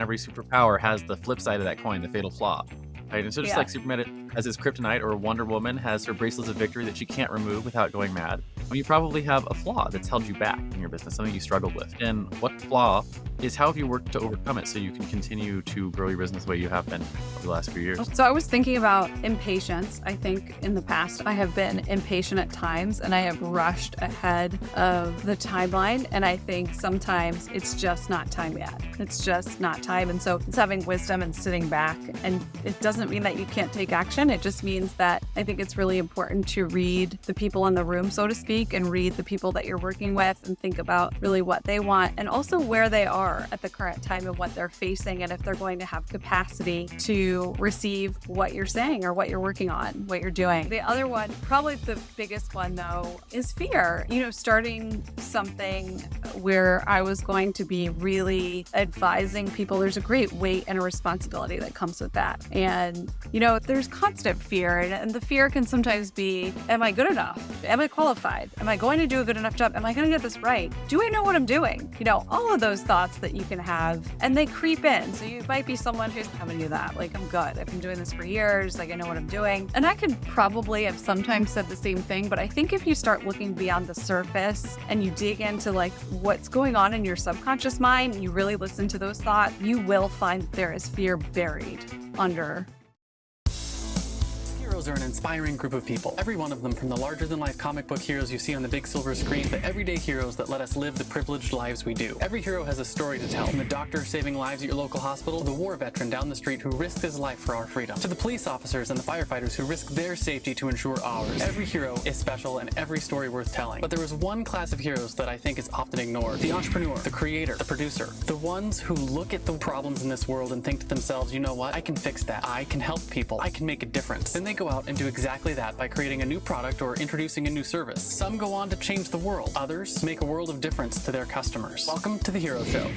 Every superpower has the flip side of that coin, the fatal flaw. Right? And so just Yeah. like Superman has his kryptonite, or Wonder Woman has her bracelets of victory that she can't remove without going mad, well, you probably have a flaw that's held you back in your business, something you struggled with. And what flaw is how have you worked to overcome it so you can continue to grow your business the way you have been over the last few years? So I was thinking about impatience. I think in the past I have been impatient at times and I have rushed ahead of the timeline. And I think sometimes it's just not time yet. It's just not time. And so it's having wisdom and sitting back. And it doesn't mean that you can't take action. It just means that I think it's really important to read the people in the room, so to speak, and read the people that you're working with and think about really what they want and also where they are at the current time and what they're facing and if they're going to have capacity to receive what you're saying or what you're working on, what you're doing. The other one, probably the biggest one though, is fear. Starting something where I was going to be really advising people, there's a great weight and a responsibility that comes with that. And, there's constant fear and the fear can sometimes be, am I good enough? Am I qualified? Am I going to do a good enough job? Am I going to get this right? Do I know what I'm doing? All of those thoughts that you can have and they creep in. So you might be someone who's having to do that. Like, I'm good. I've been doing this for years. Like, I know what I'm doing. And I could probably have sometimes said the same thing, but I think if you start looking beyond the surface and you dig into like what's going on in your subconscious mind, you really listen to those thoughts, you will find that there is fear buried under. Heroes are an inspiring group of people. Every one of them, from the larger-than-life comic book heroes you see on the big silver screen, to everyday heroes that let us live the privileged lives we do. Every hero has a story to tell, from the doctor saving lives at your local hospital, to the war veteran down the street who risked his life for our freedom, to the police officers and the firefighters who risk their safety to ensure ours. Every hero is special and every story worth telling. But there is one class of heroes that I think is often ignored: the entrepreneur, the creator, the producer, the ones who look at the problems in this world and think to themselves, you know what, I can fix that, I can help people, I can make a difference. Then they go out and do exactly that by creating a new product or introducing a new service. Some go on to change the world. Others make a world of difference to their customers. Welcome to The Hero Show.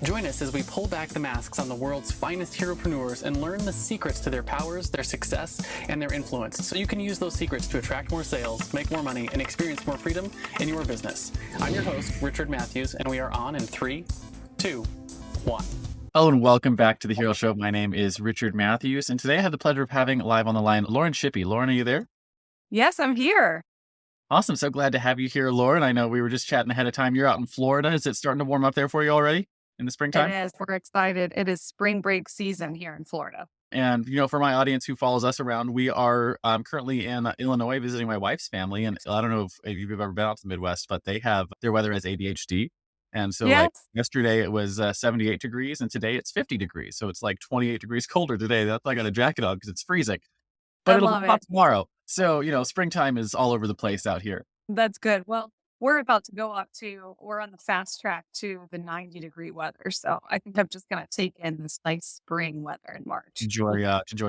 Join us as we pull back the masks on the world's finest heropreneurs and learn the secrets to their powers, their success, and their influence, so you can use those secrets to attract more sales, make more money, and experience more freedom in your business. I'm your host, Richard Matthews, and we are on in 3, 2, 1. Hello and welcome back to The Hero Show. My name is Richard Matthews, and today I have the pleasure of having live on the line Lauren Shippy. Lauren, are you there? Yes, I'm here. Awesome. So glad to have you here, Lauren. I know we were just chatting ahead of time. You're out in Florida. Is it starting to warm up there for you already in the It springtime? is. We're excited. It is spring break season here in Florida. And, for my audience who follows us around, we are currently in Illinois visiting my wife's family. And I don't know if you've ever been out to the Midwest, but they have their weather as ADHD. And so like Yes, yesterday it was 78 degrees and today it's 50 degrees. So it's like 28 degrees colder today. That's why I got a jacket on because it's freezing, I but it'll be love hot it. tomorrow. So, springtime is all over the place out here. That's good. Well, we're about to go we're on the fast track to the 90-degree weather. So I think I'm just going to take in this nice spring weather in March. Enjoy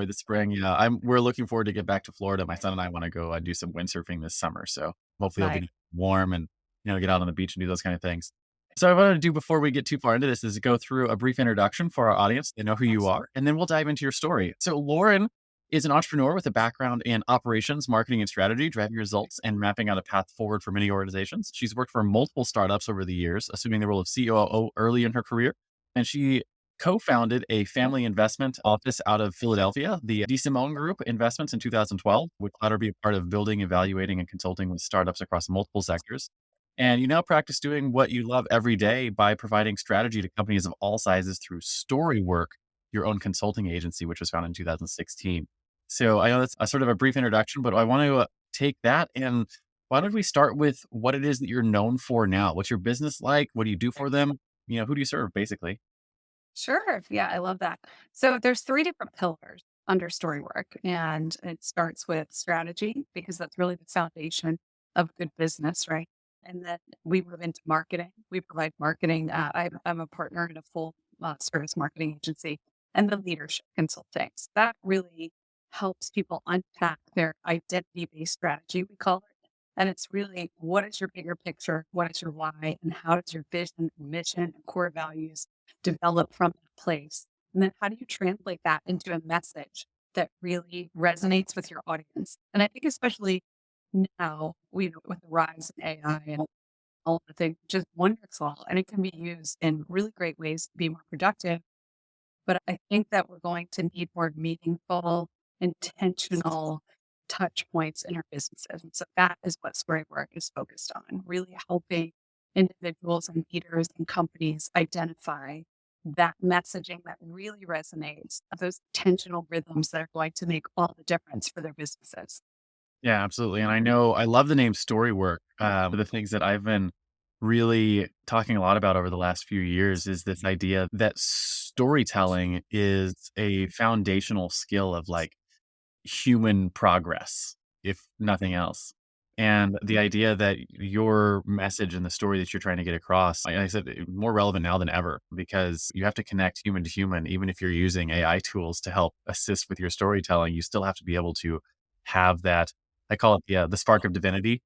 the spring. Yeah. We're looking forward to get back to Florida. My son and I want to go do some windsurfing this summer. So hopefully it'll Nice. be warm and, get out on the beach and do those kind of things. So what I wanted to do before we get too far into this is go through a brief introduction for our audience. They know who you are, and then we'll dive into your story. So Lauren is an entrepreneur with a background in operations, marketing, and strategy, driving results and mapping out a path forward for many organizations. She's worked for multiple startups over the years, assuming the role of COO early in her career. And she co-founded a family investment office out of Philadelphia, the DeSimone Group Investments in 2012, which allowed her to be a part of building, evaluating, and consulting with startups across multiple sectors. And you now practice doing what you love every day by providing strategy to companies of all sizes through StoryWork, your own consulting agency, which was founded in 2016. So I know that's a sort of a brief introduction, but I want to take that and why don't we start with what it is that you're known for now? What's your business like? What do you do for them? Who do you serve basically? Sure. Yeah, I love that. So there's three different pillars under StoryWork, and it starts with strategy because that's really the foundation of good business, right? And then we move into marketing. We provide marketing. I'm a partner in a full service marketing agency, and the leadership consulting. So that really helps people unpack their identity-based strategy, we call it. And it's really, what is your bigger picture? What is your why? And how does your vision, mission, and core values develop from that place? And then how do you translate that into a message that really resonates with your audience? And I think especially now, with the rise of AI and all of the things, just wonderful. And it can be used in really great ways to be more productive But I think that we're going to need more meaningful, intentional touch points in our businesses. And so that is what StoryWork is focused on, really helping individuals and leaders and companies identify that messaging that really resonates, those intentional rhythms that are going to make all the difference for their businesses. Yeah, absolutely. And I know I love the name StoryWork. One of the things that I've been really talking a lot about over the last few years is this idea that storytelling is a foundational skill of like human progress, if nothing else. And the idea that your message and the story that you're trying to get across, like I said, more relevant now than ever because you have to connect human to human. Even if you're using AI tools to help assist with your storytelling, you still have to be able to have that. I call it the spark of divinity,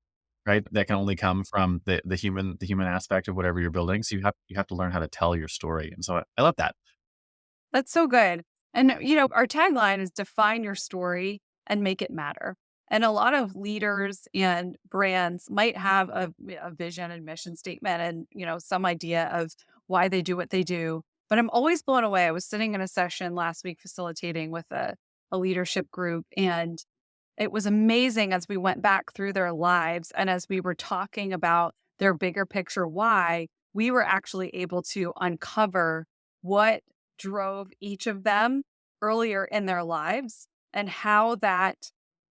right? That can only come from the human aspect of whatever you're building. So you have to learn how to tell your story. And so I love that. That's so good. And, our tagline is define your story and make it matter. And a lot of leaders and brands might have a vision and mission statement and, some idea of why they do what they do. But I'm always blown away. I was sitting in a session last week facilitating with a leadership group, and it was amazing as we went back through their lives and as we were talking about their bigger picture why, we were actually able to uncover what drove each of them earlier in their lives and how that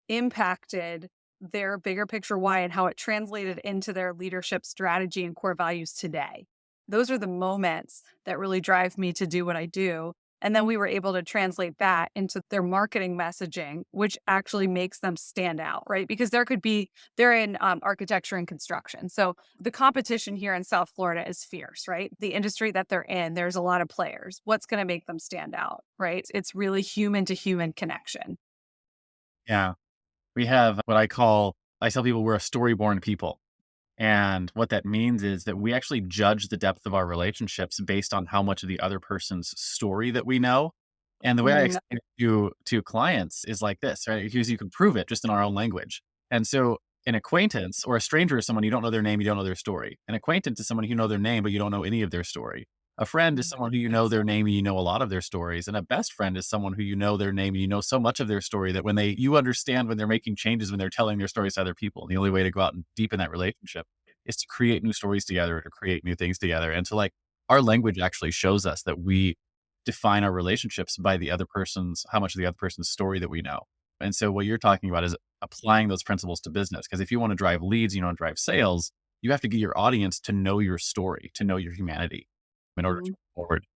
impacted their bigger picture why and how it translated into their leadership strategy and core values today. Those are the moments that really drive me to do what I do. And then we were able to translate that into their marketing messaging, which actually makes them stand out, right? Because they're in architecture and construction. So the competition here in South Florida is fierce, right? The industry that they're in, there's a lot of players. What's going to make them stand out, right? It's really human to human connection. Yeah. We have what I tell people we're a storyborn people. And what that means is that we actually judge the depth of our relationships based on how much of the other person's story that we know. And the way I Mm, explain it to clients is like this, right? Because you can prove it just in our own language. And so an acquaintance or a stranger is someone you don't know their name, you don't know their story. An acquaintance is someone you know their name, but you don't know any of their story. A friend is someone who you know their name and you know a lot of their stories. And a best friend is someone who you know their name and you know so much of their story that you understand when they're making changes, when they're telling their stories to other people. The only way to go out and deepen that relationship is to create new stories together, to create new things together. And so like our language actually shows us that we define our relationships by how much of the other person's story that we know. And so what you're talking about is applying those principles to business. Because if you want to drive leads, you want to drive sales, you have to get your audience to know your story, to know your humanity in order to mhm. move forward.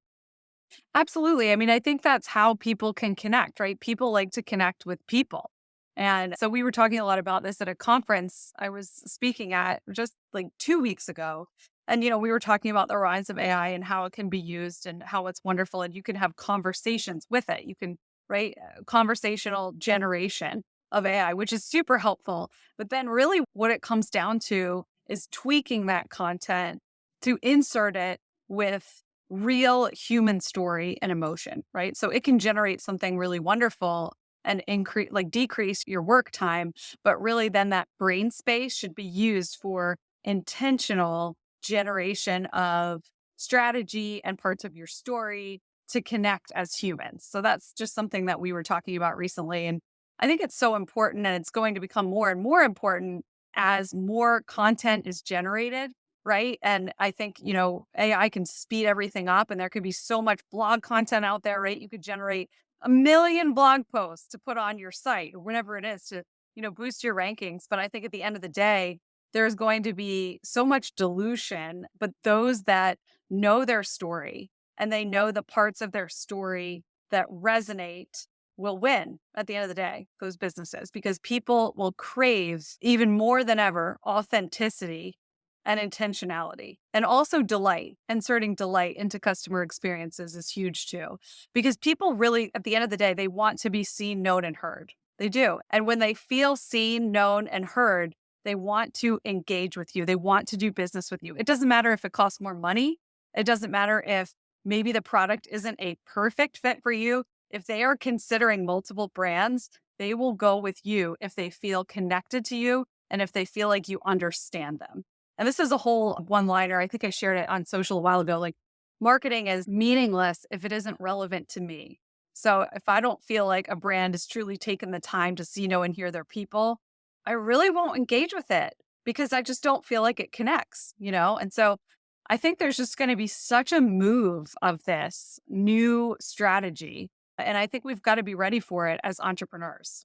Absolutely. I mean, I think that's how people can connect, right? People like to connect with people. And so we were talking a lot about this at a conference I was speaking at just like 2 weeks ago. And, we were talking about the rise of AI and how it can be used and how it's wonderful. And you can have conversations with it. You can, right? Conversational generation of AI, which is super helpful. But then really what it comes down to is tweaking that content to insert it with real human story and emotion, right? So it can generate something really wonderful and decrease your work time, but really then that brain space should be used for intentional generation of strategy and parts of your story to connect as humans. So that's just something that we were talking about recently. And I think it's so important and it's going to become more and more important as more content is generated, right? And I think, AI can speed everything up and there could be so much blog content out there, right? You could generate a million blog posts to put on your site or whatever it is to, boost your rankings. But I think at the end of the day, there's going to be so much dilution, but those that know their story and they know the parts of their story that resonate will win at the end of the day, those businesses, because people will crave even more than ever authenticity and intentionality and also delight. Inserting delight into customer experiences is huge too, because people really, at the end of the day, they want to be seen, known, and heard. They do. And when they feel seen, known, and heard, they want to engage with you. They want to do business with you. It doesn't matter if it costs more money. It doesn't matter if maybe the product isn't a perfect fit for you. If they are considering multiple brands, they will go with you if they feel connected to you and if they feel like you understand them. And this is a whole one liner. I think I shared it on social a while ago. Like, marketing is meaningless if it isn't relevant to me. So if I don't feel like a brand is truly taking the time to see, know, and hear their people, I really won't engage with it because I just don't feel like it connects, And so I think there's just going to be such a move of this new strategy. And I think we've got to be ready for it as entrepreneurs.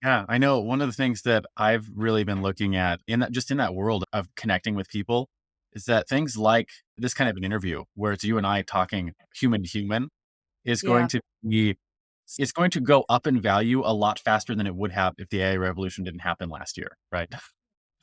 Yeah, I know one of the things that I've really been looking at in that world of connecting with people is that things like this kind of an interview where it's you and I talking human to human is going Yeah. to be it's going to go up in value a lot faster than it would have if the AI revolution didn't happen last year, right?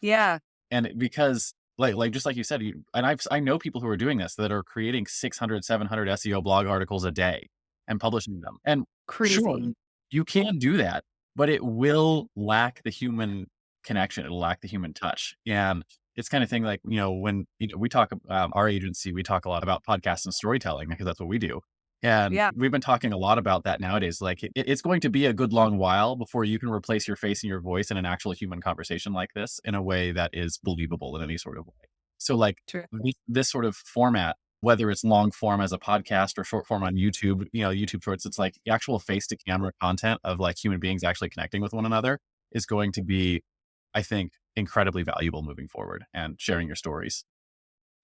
Yeah. And because just like you said, I know people who are doing this that are creating 600, 700 SEO blog articles a day and publishing them. And sure, Crazy. you can do that, but it will lack the human connection. It'll lack the human touch. And it's kind of thing like, when we talk, our agency, we talk a lot about podcasts and storytelling because that's what we do. And Yeah. we've been talking a lot about that nowadays. Like it's going to be a good long while before you can replace your face and your voice in an actual human conversation like this in a way that is believable in any sort of way. So like True. this sort of format, whether it's long form as a podcast or short form on YouTube, YouTube shorts, it's like the actual face to camera content of like human beings actually connecting with one another is going to be, I think, incredibly valuable moving forward and sharing your stories.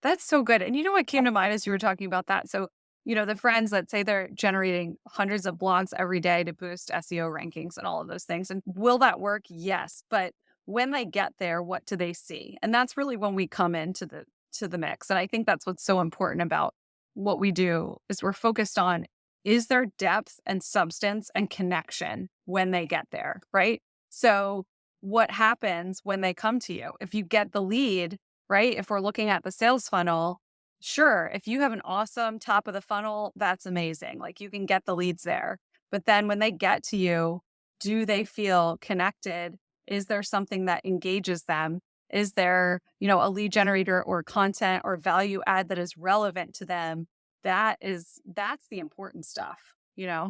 That's so good. And you know what came to mind as you were talking about that? So, the friends that say they're generating hundreds of blogs every day to boost SEO rankings and all of those things. And will that work? Yes. But when they get there, what do they see? And that's really when we come into the mix. And I think that's what's so important about what we do is we're focused on is there depth and substance and connection when they get there, right? So what happens when they come to you? If you get the lead, right? If we're looking at the sales funnel, sure, if you have an awesome top of the funnel, that's amazing. Like you can get the leads there. But then when they get to you, do they feel connected? Is there something that engages them? Is there, a lead generator or content or value add that is relevant to them? That's the important stuff. Yeah,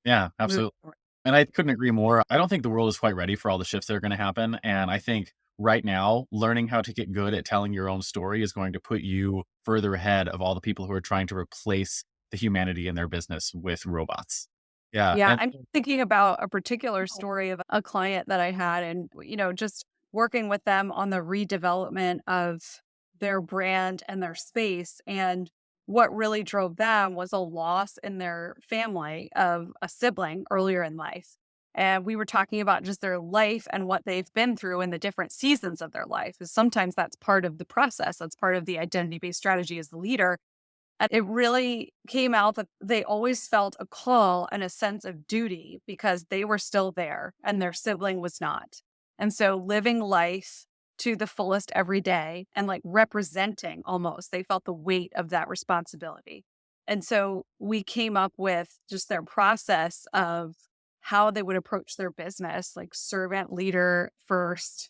Moving absolutely. forward. And I couldn't agree more. I don't think the world is quite ready for all the shifts that are going to happen. And I think right now, learning how to get good at telling your own story is going to put you further ahead of all the people who are trying to replace the humanity in their business with robots. Yeah. Yeah, And I'm thinking about a particular story of a client that I had and, just working with them on the redevelopment of their brand and their space. And what really drove them was a loss in their family of a sibling earlier in life. And we were talking about just their life and what they've been through in the different seasons of their life. Is sometimes that's part of the process. That's part of the identity based strategy as the leader and it really came out that they always felt a call and a sense of duty because they were still there and their sibling was not. And so living life to the fullest every day and like representing almost, they felt the weight of that responsibility. And so we came up with just their process of how they would approach their business, like servant leader first,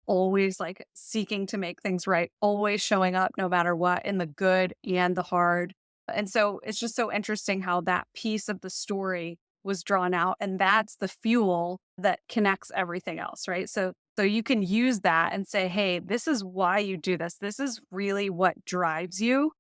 always like seeking to make things right, always showing up no matter what in the good and the hard. And so it's just so interesting how that piece of the story was drawn out and that's the fuel that connects everything else, right? So you can use that and say, "Hey, this is why you do this. This is really what drives you."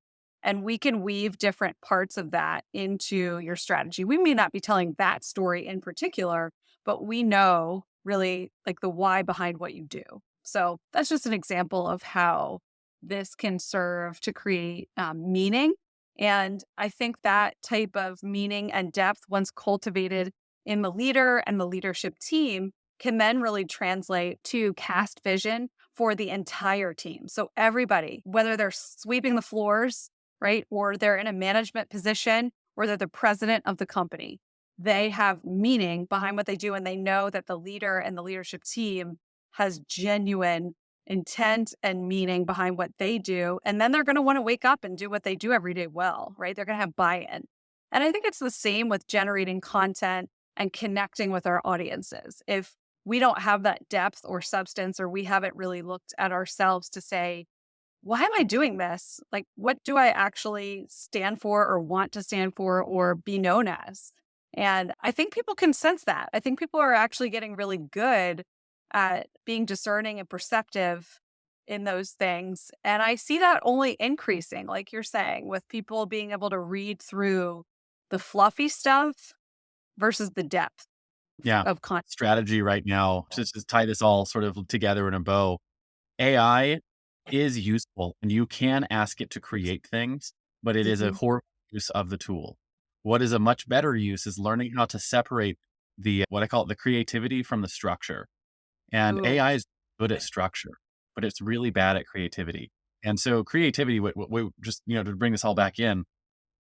And we can weave different parts of that into your strategy. We may not be telling that story in particular, but we know really like the why behind what you do. So that's just an example of how this can serve to create meaning. And I think that type of meaning and depth, once cultivated in the leader and the leadership team, can then really translate to cast vision for the entire team. So everybody, whether they're sweeping the floors, right, or they're in a management position, or they're the president of the company, they have meaning behind what they do. And they know that the leader and the leadership team has genuine intent and meaning behind what they do. And then they're going to want to wake up and do what they do every day well, right? They're going to have buy in. And I think it's the same with generating content and connecting with our audiences. If we don't have that depth or substance, or we haven't really looked at ourselves to say, why am I doing this? Like, what do I actually stand for or want to stand for or be known as? And I think people can sense that. I think people are actually getting really good at being discerning and perceptive in those things. And I see that only increasing, like you're saying, with people being able to read through the fluffy stuff versus the depth Yeah. of content. Strategy right now, just to tie this all sort of together in a bow, AI is useful and you can ask it to create things, but it is a Mhm. horrible use of the tool. What is a much better use is learning how to separate the, what I call it, the creativity from the structure. And Ooh. AI is good at structure, but it's really bad at creativity. And so creativity, what we just, to bring this all back in,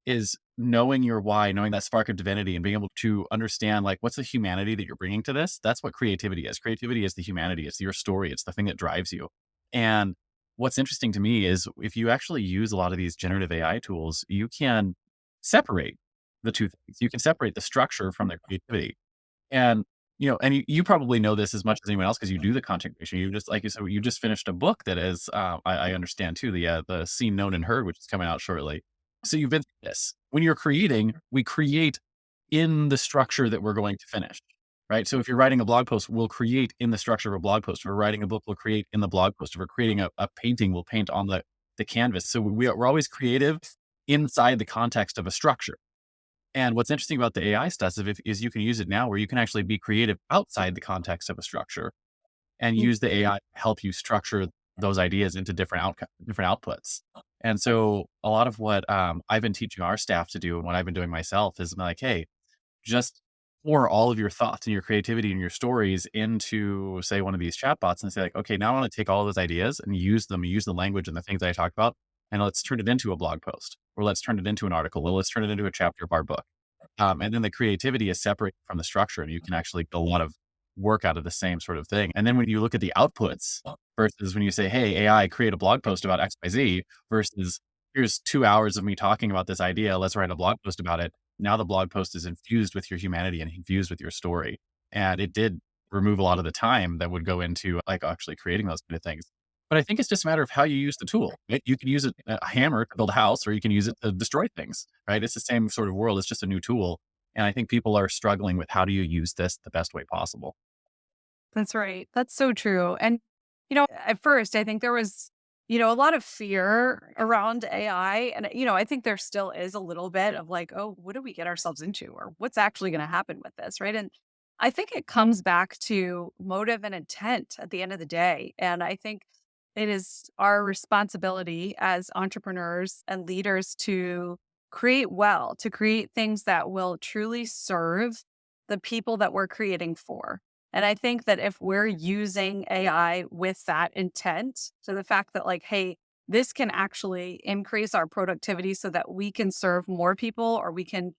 is knowing your why, knowing that spark of divinity and being able to understand like what's the humanity that you're bringing to this. That's what creativity is. Creativity is the humanity. It's your story. It's the thing that drives you. And what's interesting to me is if you actually use a lot of these generative AI tools, you can separate the two things. You can separate the structure from the creativity. And, and you probably know this as much as anyone else because you do the content creation. You just, like you said, you just finished a book that is, I understand too, the Seen, Known, and Heard, which is coming out shortly. So you've been through this. When you're creating, we create in the structure that we're going to finish, right? So if you're writing a blog post, we'll create in the structure of a blog post. If we're writing a book, we'll create in the blog post. If we're creating a painting, we'll paint on the canvas. So we're always creative inside the context of a structure. And what's interesting about the AI stuff is you can use it now where you can actually be creative outside the context of a structure and use the AI to help you structure those ideas into different outputs. And so a lot of what I've been teaching our staff to do and what I've been doing myself is like, hey, just pour all of your thoughts and your creativity and your stories into, say, one of these chatbots and say like, okay, now I want to take all of those ideas and use them, use the language and the things that I talked about, and let's turn it into a blog post, or let's turn it into an article, or let's turn it into a chapter of our book. And then the creativity is separate from the structure, and you can actually get a lot of work out of the same sort of thing. And then when you look at the outputs versus when you say, hey, AI, create a blog post about XYZ versus here's 2 hours of me talking about this idea. Let's write a blog post about it. Now the blog post is infused with your humanity and infused with your story. And it did remove a lot of the time that would go into like actually creating those kind of things. But I think it's just a matter of how you use the tool. Right? You can use a hammer to build a house, or you can use it to destroy things. Right? It's the same sort of world. It's just a new tool. And I think people are struggling with how do you use this the best way possible. That's right. That's so true. And, at first, I think there was, a lot of fear around AI. And, I think there still is a little bit of like, oh, what do we get ourselves into? Or what's actually going to happen with this? Right. And I think it comes back to motive and intent at the end of the day. And I think it is our responsibility as entrepreneurs and leaders to create well, to create things that will truly serve the people that we're creating for. And I think that if we're using AI with that intent, so the fact that, like, hey, this can actually increase our productivity so that we can serve more people, or we can,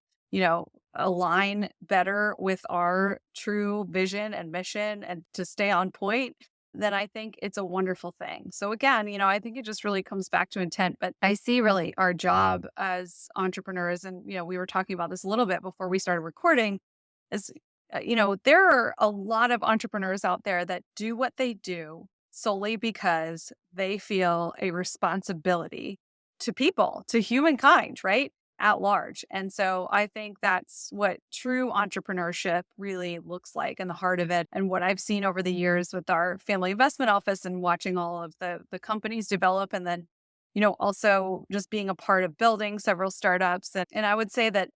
align better with our true vision and mission and to stay on point, then I think it's a wonderful thing. So again, I think it just really comes back to intent. But I see really our job as entrepreneurs, and, we were talking about this a little bit before we started recording, is there are a lot of entrepreneurs out there that do what they do solely because they feel a responsibility to people, to humankind, right? At large. And so I think that's what true entrepreneurship really looks like in the heart of it. And what I've seen over the years with our family investment office and watching all of the companies develop, and then, also just being a part of building several startups. And I would say that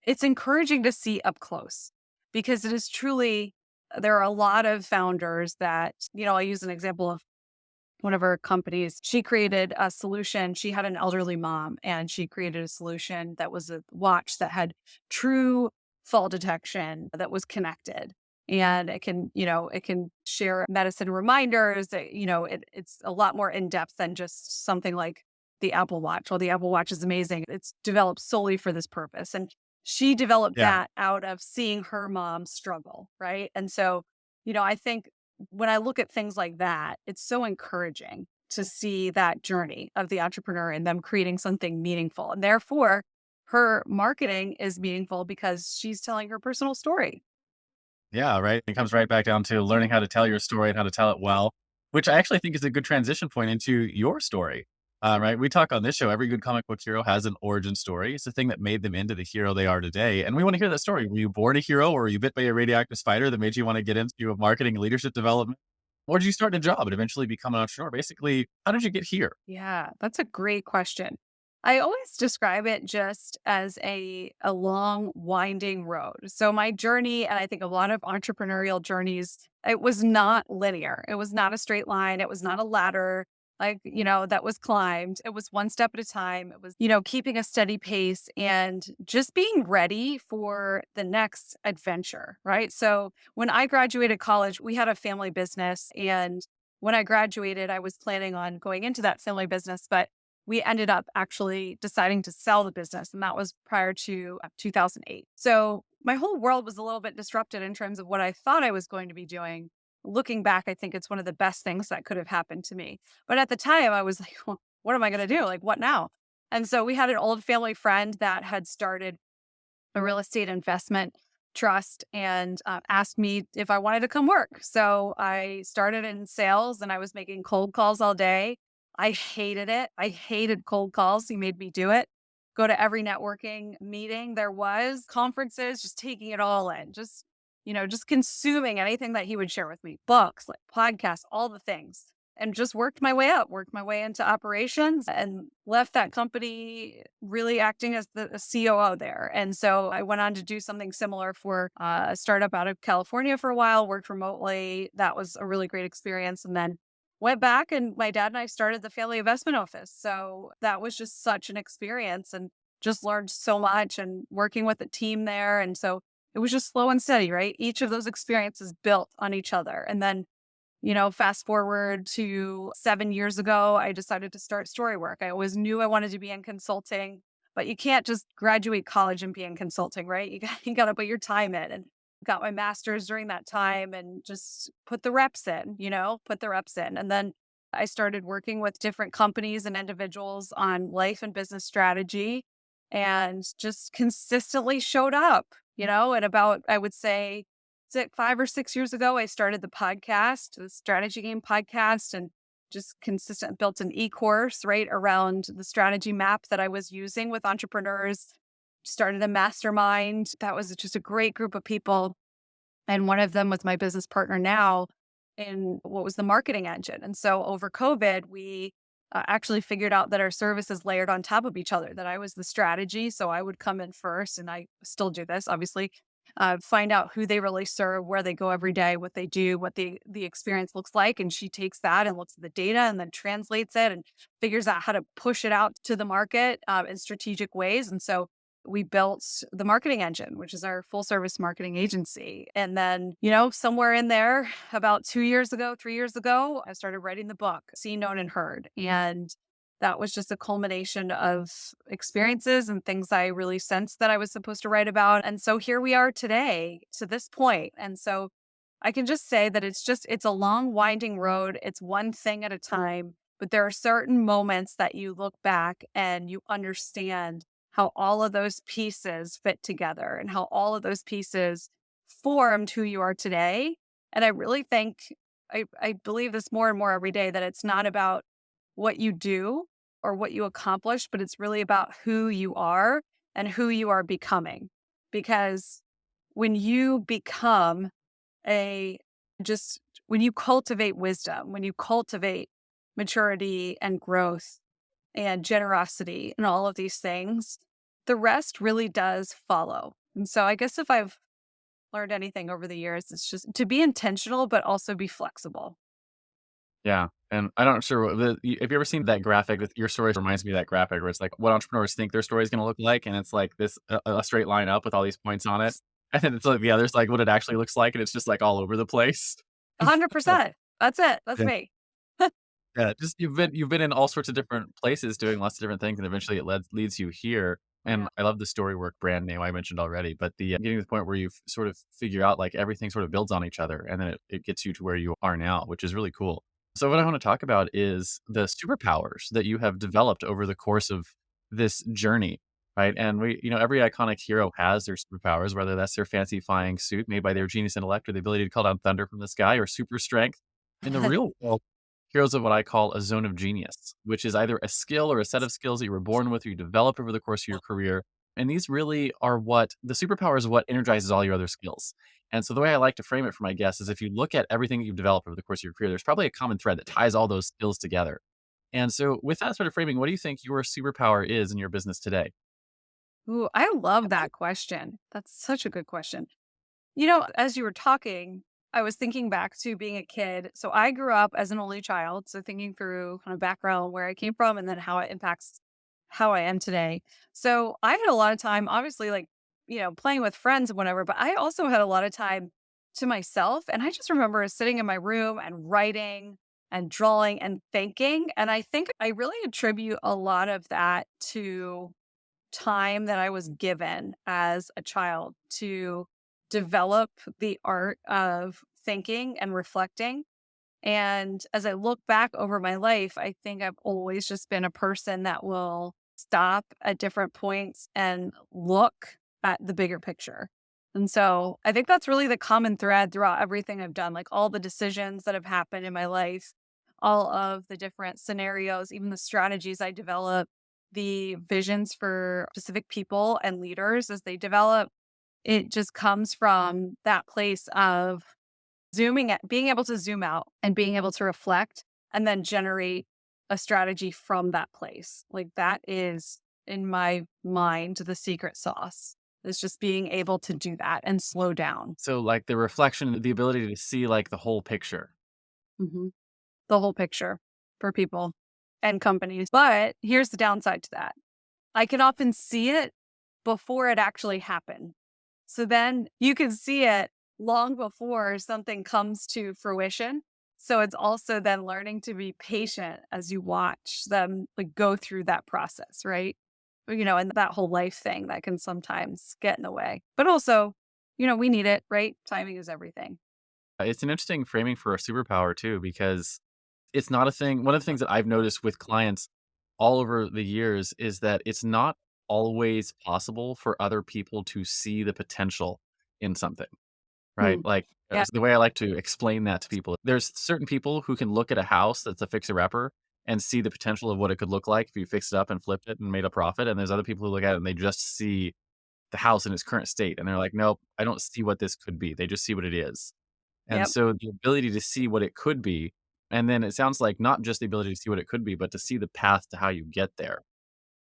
it's encouraging to see up close, because it is truly, there are a lot of founders that, I use an example of one of our companies. She created a solution. She had an elderly mom, and she created a solution that was a watch that had true fall detection, that was connected. And it can share medicine reminders. It's a lot more in depth than just something like the Apple Watch. Well, the Apple Watch is amazing. It's developed solely for this purpose. And she developed Yeah. that out of seeing her mom struggle, right? And so, I think when I look at things like that, it's so encouraging to see that journey of the entrepreneur and them creating something meaningful. And therefore, her marketing is meaningful because she's telling her personal story. Yeah, right. It comes right back down to learning how to tell your story and how to tell it well, which I actually think is a good transition point into your story. Right. We talk on this show, every good comic book hero has an origin story. It's the thing that made them into the hero they are today. And we want to hear that story. Were you born a hero, or were you bit by a radioactive spider that made you want to get into marketing and leadership development? Or did you start a job and eventually become an entrepreneur? Basically, how did you get here? Yeah, that's a great question. I always describe it just as a long winding road. So my journey, and I think a lot of entrepreneurial journeys, it was not linear. It was not a straight line. It was not a ladder that was climbed. It was one step at a time. It was, keeping a steady pace and just being ready for the next adventure, right? So when I graduated college, we had a family business, and when I graduated, I was planning on going into that family business, but we ended up actually deciding to sell the business. And that was prior to 2008. So my whole world was a little bit disrupted in terms of what I thought I was going to be doing. Looking back, I think it's one of the best things that could have happened to me. But at the time, I was like, well, what am I going to do? Like, what now? And so we had an old family friend that had started a real estate investment trust and asked me if I wanted to come work. So I started in sales and I was making cold calls all day. I hated it. I hated cold calls. He made me do it. Go to every networking meeting there was, conferences, just taking it all in, just consuming anything that he would share with me, books, like podcasts, all the things, and just worked my way up, worked my way into operations, and left that company really acting as the COO there. And so I went on to do something similar for a startup out of California for a while, worked remotely. That was a really great experience. And then went back, and my dad and I started the family investment office. So that was just such an experience and just learned so much and working with a team there. And so it was just slow and steady, right? Each of those experiences built on each other. And then fast forward to 7 years ago, I decided to start StoryWork. I always knew I wanted to be in consulting, but you can't just graduate college and be in consulting, right? You got to put your time in, and got my master's during that time and just put the reps in, put the reps in. And then I started working with different companies and individuals on life and business strategy and just consistently showed up, and about, I would say, 5 or 6 years ago, I started the podcast, the Strategy Game podcast, and just consistent built an e-course right around the strategy map that I was using with entrepreneurs. Started a mastermind. That was just a great group of people. And one of them was my business partner now in what was the marketing engine. And so over COVID, we actually figured out that our services layered on top of each other, that I was the strategy. So I would come in first, and I still do this, obviously, find out who they really serve, where they go every day, what they do, what the experience looks like. And she takes that and looks at the data and then translates it and figures out how to push it out to the market in strategic ways. And so we built the marketing engine, which is our full service marketing agency. And then, somewhere in there, about 2 years ago, 3 years ago, I started writing the book, Seen, Known, and Heard. And that was just a culmination of experiences and things I really sensed that I was supposed to write about. And so here we are today to this point. And so I can just say that it's a long, winding road. It's one thing at a time, but there are certain moments that you look back and you understand how all of those pieces fit together and how all of those pieces formed who you are today. And I really think, I believe this more and more every day, that it's not about what you do or what you accomplish, but it's really about who you are and who you are becoming. Because when you become a just when you cultivate wisdom, when you cultivate maturity and growth and generosity and all of these things, the rest really does follow. And so I guess if I've learned anything over the years, it's just to be intentional, but also be flexible. Yeah, and I'm not sure have you ever seen that graphic? That your story reminds me of that graphic where it's like what entrepreneurs think their story is gonna look like, and it's like this a straight line up with all these points on it, and then it's like the other's like what it actually looks like, and it's just like all over the place. So, 100%. That's it. That's yeah, me. yeah, just you've been in all sorts of different places doing lots of different things, and eventually it leads you here. And Yeah. I love the StoryWork brand name I mentioned already, but the getting to the point where you sort of figure out like everything sort of builds on each other, and then it gets you to where you are now, which is really cool. So what I want to talk about is the superpowers that you have developed over the course of this journey, right? And every iconic hero has their superpowers, whether that's their fancy flying suit made by their genius intellect or the ability to call down thunder from the sky or super strength. In the real world, heroes of what I call a zone of genius, which is either a skill or a set of skills that you were born with or you developed over the course of your career. And these really are what the superpower is what energizes all your other skills. And so the way I like to frame it for my guests is if you look at everything that you've developed over the course of your career, there's probably a common thread that ties all those skills together. And so with that sort of framing, what do you think your superpower is in your business today? Ooh, I love that question. That's such a good question. As you were talking, I was thinking back to being a kid. So I grew up as an only child. So thinking through kind of background where I came from and then how it impacts how I am today. So I had a lot of time, obviously, like, playing with friends and whatever, but I also had a lot of time to myself. And I just remember sitting in my room and writing and drawing and thinking. And I think I really attribute a lot of that to time that I was given as a child to develop the art of thinking and reflecting. And as I look back over my life, I think I've always just been a person that will stop at different points and look at the bigger picture. And so I think that's really the common thread throughout everything I've done, like all the decisions that have happened in my life, all of the different scenarios, even the strategies I develop, the visions for specific people and leaders as they develop. It just comes from that place of being able to zoom out and being able to reflect and then generate a strategy from that place. Like that is, in my mind, the secret sauce is just being able to do that and slow down. So like the reflection, the ability to see like the whole picture. hmm The whole picture for people and companies. But here's the downside to that. I can often see it before it actually happened. So then you can see it long before something comes to fruition. So it's also then learning to be patient as you watch them like go through that process, right? And that whole life thing that can sometimes get in the way. But also, we need it, right? Timing is everything. It's an interesting framing for a superpower too, because it's not a thing. One of the things that I've noticed with clients all over the years is that it's not always possible for other people to see the potential in something, right? Hmm. Like Yeah. the way I like to explain that to people, there's certain people who can look at a house that's a fixer-upper and see the potential of what it could look like if you fixed it up and flipped it and made a profit. And there's other people who look at it and they just see the house in its current state. And they're like, nope, I don't see what this could be. They just see what it is. And Yep. so the ability to see what it could be, and then it sounds like not just the ability to see what it could be, but to see the path to how you get there.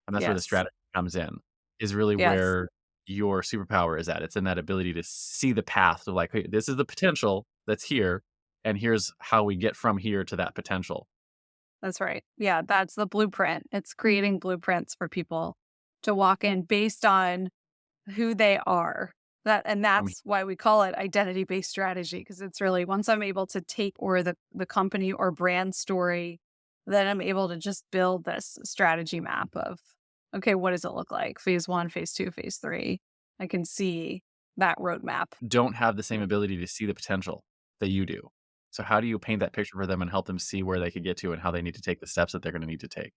And that's where the Yes. strategy comes in, is really Yes. where your superpower is at. It's in that ability to see the path to like, hey, this is the potential that's here, and here's how we get from here to that potential. That's right. Yeah, that's the blueprint. It's creating blueprints for people to walk in based on who they are. I mean, That's why we call it identity based strategy because it's really once I'm able to take or the company or brand story, then I'm able to just build this strategy map of okay, what does it look like? Phase 1, phase 2, phase 3. I can see that roadmap. don't have the same ability to see the potential that you do. So how do you paint that picture for them and help them see where they could get to and how they need to take the steps that they're going to need to take?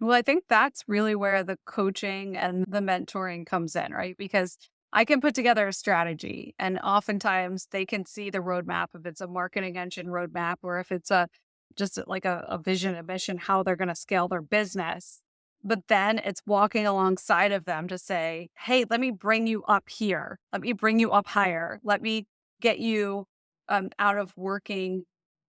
Well, I think that's really where the coaching and the mentoring comes in, right? Because I can put together a strategy and oftentimes they can see the roadmap if it's a marketing engine roadmap or if it's like a vision, a mission, how they're going to scale their business. But then it's walking alongside of them to say, hey, let me bring you up here. Let me bring you up higher. Let me get you out of working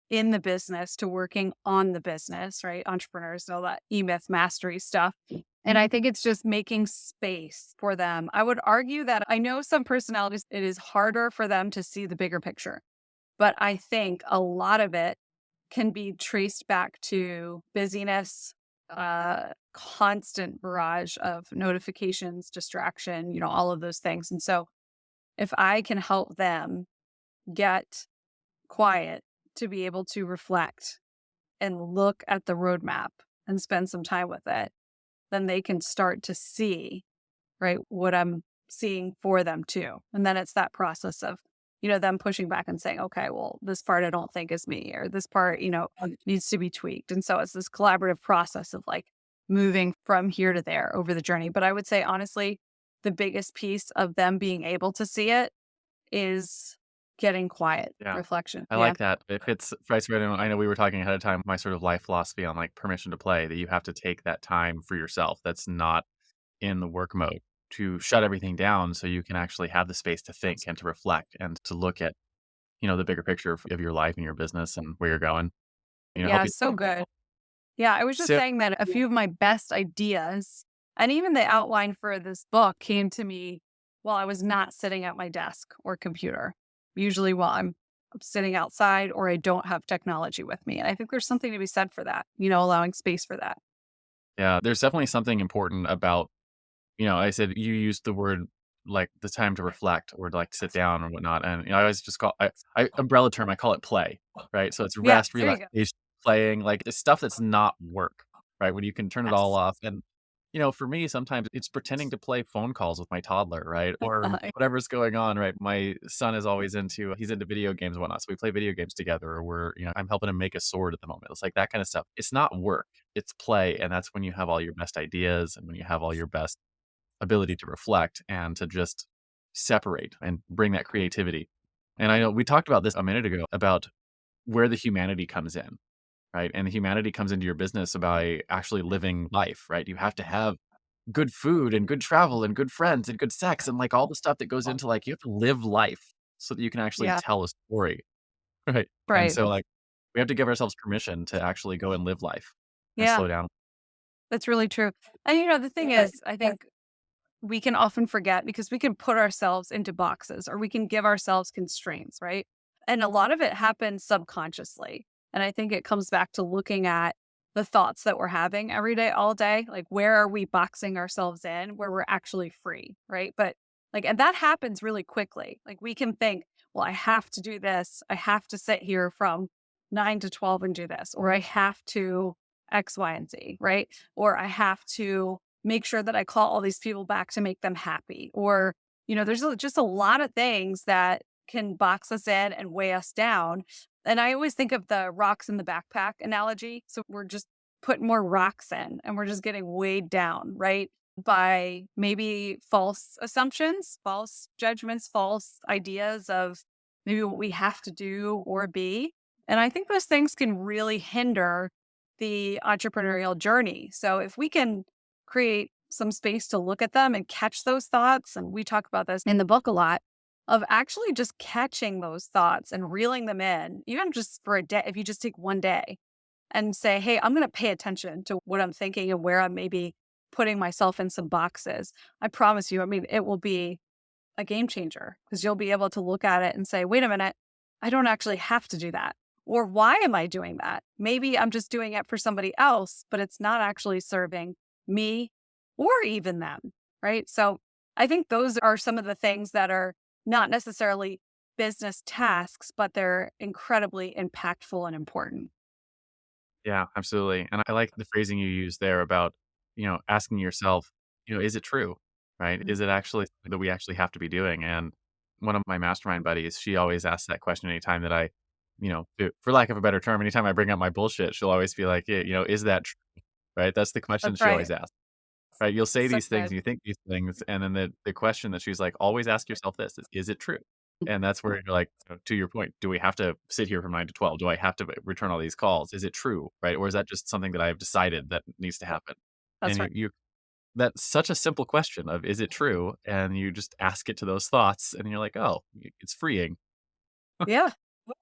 in the business to working on the business, right? Entrepreneurs know that E-Myth mastery stuff. And I think it's just making space for them. I would argue that I know some personalities, it is harder for them to see the bigger picture. But I think a lot of it can be traced back to busyness, constant barrage of notifications, distraction, all of those things. And so if I can help them get quiet to be able to reflect and look at the roadmap and spend some time with it, then they can start to see, right, what I'm seeing for them too. And then it's that process of, them pushing back and saying, okay, well, this part I don't think is me, or this part, needs to be tweaked. And so it's this collaborative process of like moving from here to there over the journey. But I would say, honestly, the biggest piece of them being able to see it is getting quiet, Yeah. reflection. I Yeah. like that. If it's vice versa, I know we were talking ahead of time, my sort of life philosophy on like permission to play, that you have to take that time for yourself. That's not in the work mode. to shut everything down so you can actually have the space to think and to reflect and to look at, the bigger picture of your life and your business and where you're going. Help Yeah, you. so good. Yeah, I was just So saying that a few of my best ideas and even the outline for this book came to me while I was not sitting at my desk or computer, usually while I'm sitting outside or I don't have technology with me. And I think there's something to be said for that, allowing space for that. yeah, there's definitely something important about, I said you used the word like the time to reflect or to like sit down or whatnot. And I always just I umbrella term, I call it play, right? So it's Yeah, rest, there you go. relaxation, playing, like it's stuff that's not work, right? When you can turn it all Yes. off. And, for me, sometimes it's pretending to play phone calls with my toddler, right? Or Uh, whatever's going on, right? My son is always he's into video games and whatnot. So we play video games together or I'm helping him make a sword at the moment. It's like that kind of stuff. It's not work, it's play. And that's when you have all your best ideas and when you have all your best ability to reflect and to just separate and bring that creativity. And I know we talked about this a minute ago about where the humanity comes in, right? And the humanity comes into your business by actually living life, right? You have to have good food and good travel and good friends and good sex and like all the stuff that goes into like you have to live life so that you can actually yeah, tell a story, right? And right. so like we have to give ourselves permission to actually go and live life and Yeah, slow down. that's really true. And the thing is, I think we can often forget because we can put ourselves into boxes or we can give ourselves constraints, right? And a lot of it happens subconsciously. And I think it comes back to looking at the thoughts that we're having every day, all day. Like, where are we boxing ourselves in where we're actually free, right? But and that happens really quickly. Like, we can think, well, I have to do this. I have to sit here from 9 to 12 and do this, or I have to X, Y, and Z, right? Or I have to make sure that I call all these people back to make them happy. Or, there's just a lot of things that can box us in and weigh us down. And I always think of the rocks in the backpack analogy. So we're just putting more rocks in and we're just getting weighed down, right? By maybe false assumptions, false judgments, false ideas of maybe what we have to do or be. And I think those things can really hinder the entrepreneurial journey. So if we can create some space to look at them and catch those thoughts. And we talk about this in the book a lot of actually just catching those thoughts and reeling them in, even just for a day. If you just take one day and say, hey, I'm going to pay attention to what I'm thinking and where I'm maybe putting myself in some boxes. I promise you, I mean, it will be a game changer because you'll be able to look at it and say, wait a minute, I don't actually have to do that. Or why am I doing that? Maybe I'm just doing it for somebody else, but it's not actually serving me or even them. Right. So I think those are some of the things that are not necessarily business tasks, but they're incredibly impactful and important. Yeah, absolutely. And I like the phrasing you use there about, asking yourself, is it true? Right? Mm. Is it actually something that we actually have to be doing? And one of my mastermind buddies, she always asks that question anytime that I, for lack of a better term, anytime I bring up my bullshit, she'll always be like, yeah, is that true? Right? That's the question That's she right. always asks. Right? You'll say So these things good. and you think these things, and then the question that she's like, always ask yourself this is it true? And that's where you're like, to your point, do we have to sit here from 9 to 12? Do I have to return all these calls? Is it true? Right? Or is that just something that I have decided that needs to happen? And That's right. that's such a simple question of, is it true? And you just ask it to those thoughts and you're like, oh, it's freeing. Yeah.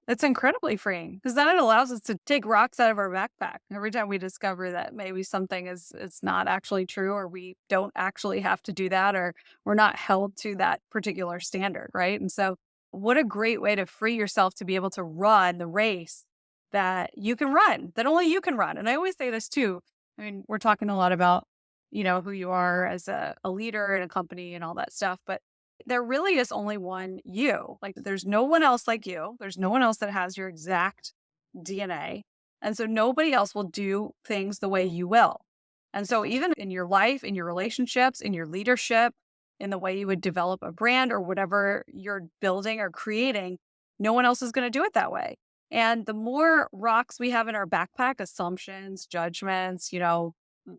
It's incredibly freeing because then it allows us to take rocks out of our backpack. Every time we discover that maybe something is it's not actually true or we don't actually have to do that or we're not held to that particular standard, right? And so what a great way to free yourself to be able to run the race that you can run, that only you can run. And I always say this too. I mean, we're talking a lot about, who you are as a leader in a company and all that stuff, but there really is only one you. Like, there's no one else like you. There's no one else that has your exact DNA. And so nobody else will do things the way you will. And so even in your life, in your relationships, in your leadership, in the way you would develop a brand or whatever you're building or creating, no one else is going to do it that way. And the more rocks we have in our backpack, assumptions, judgments,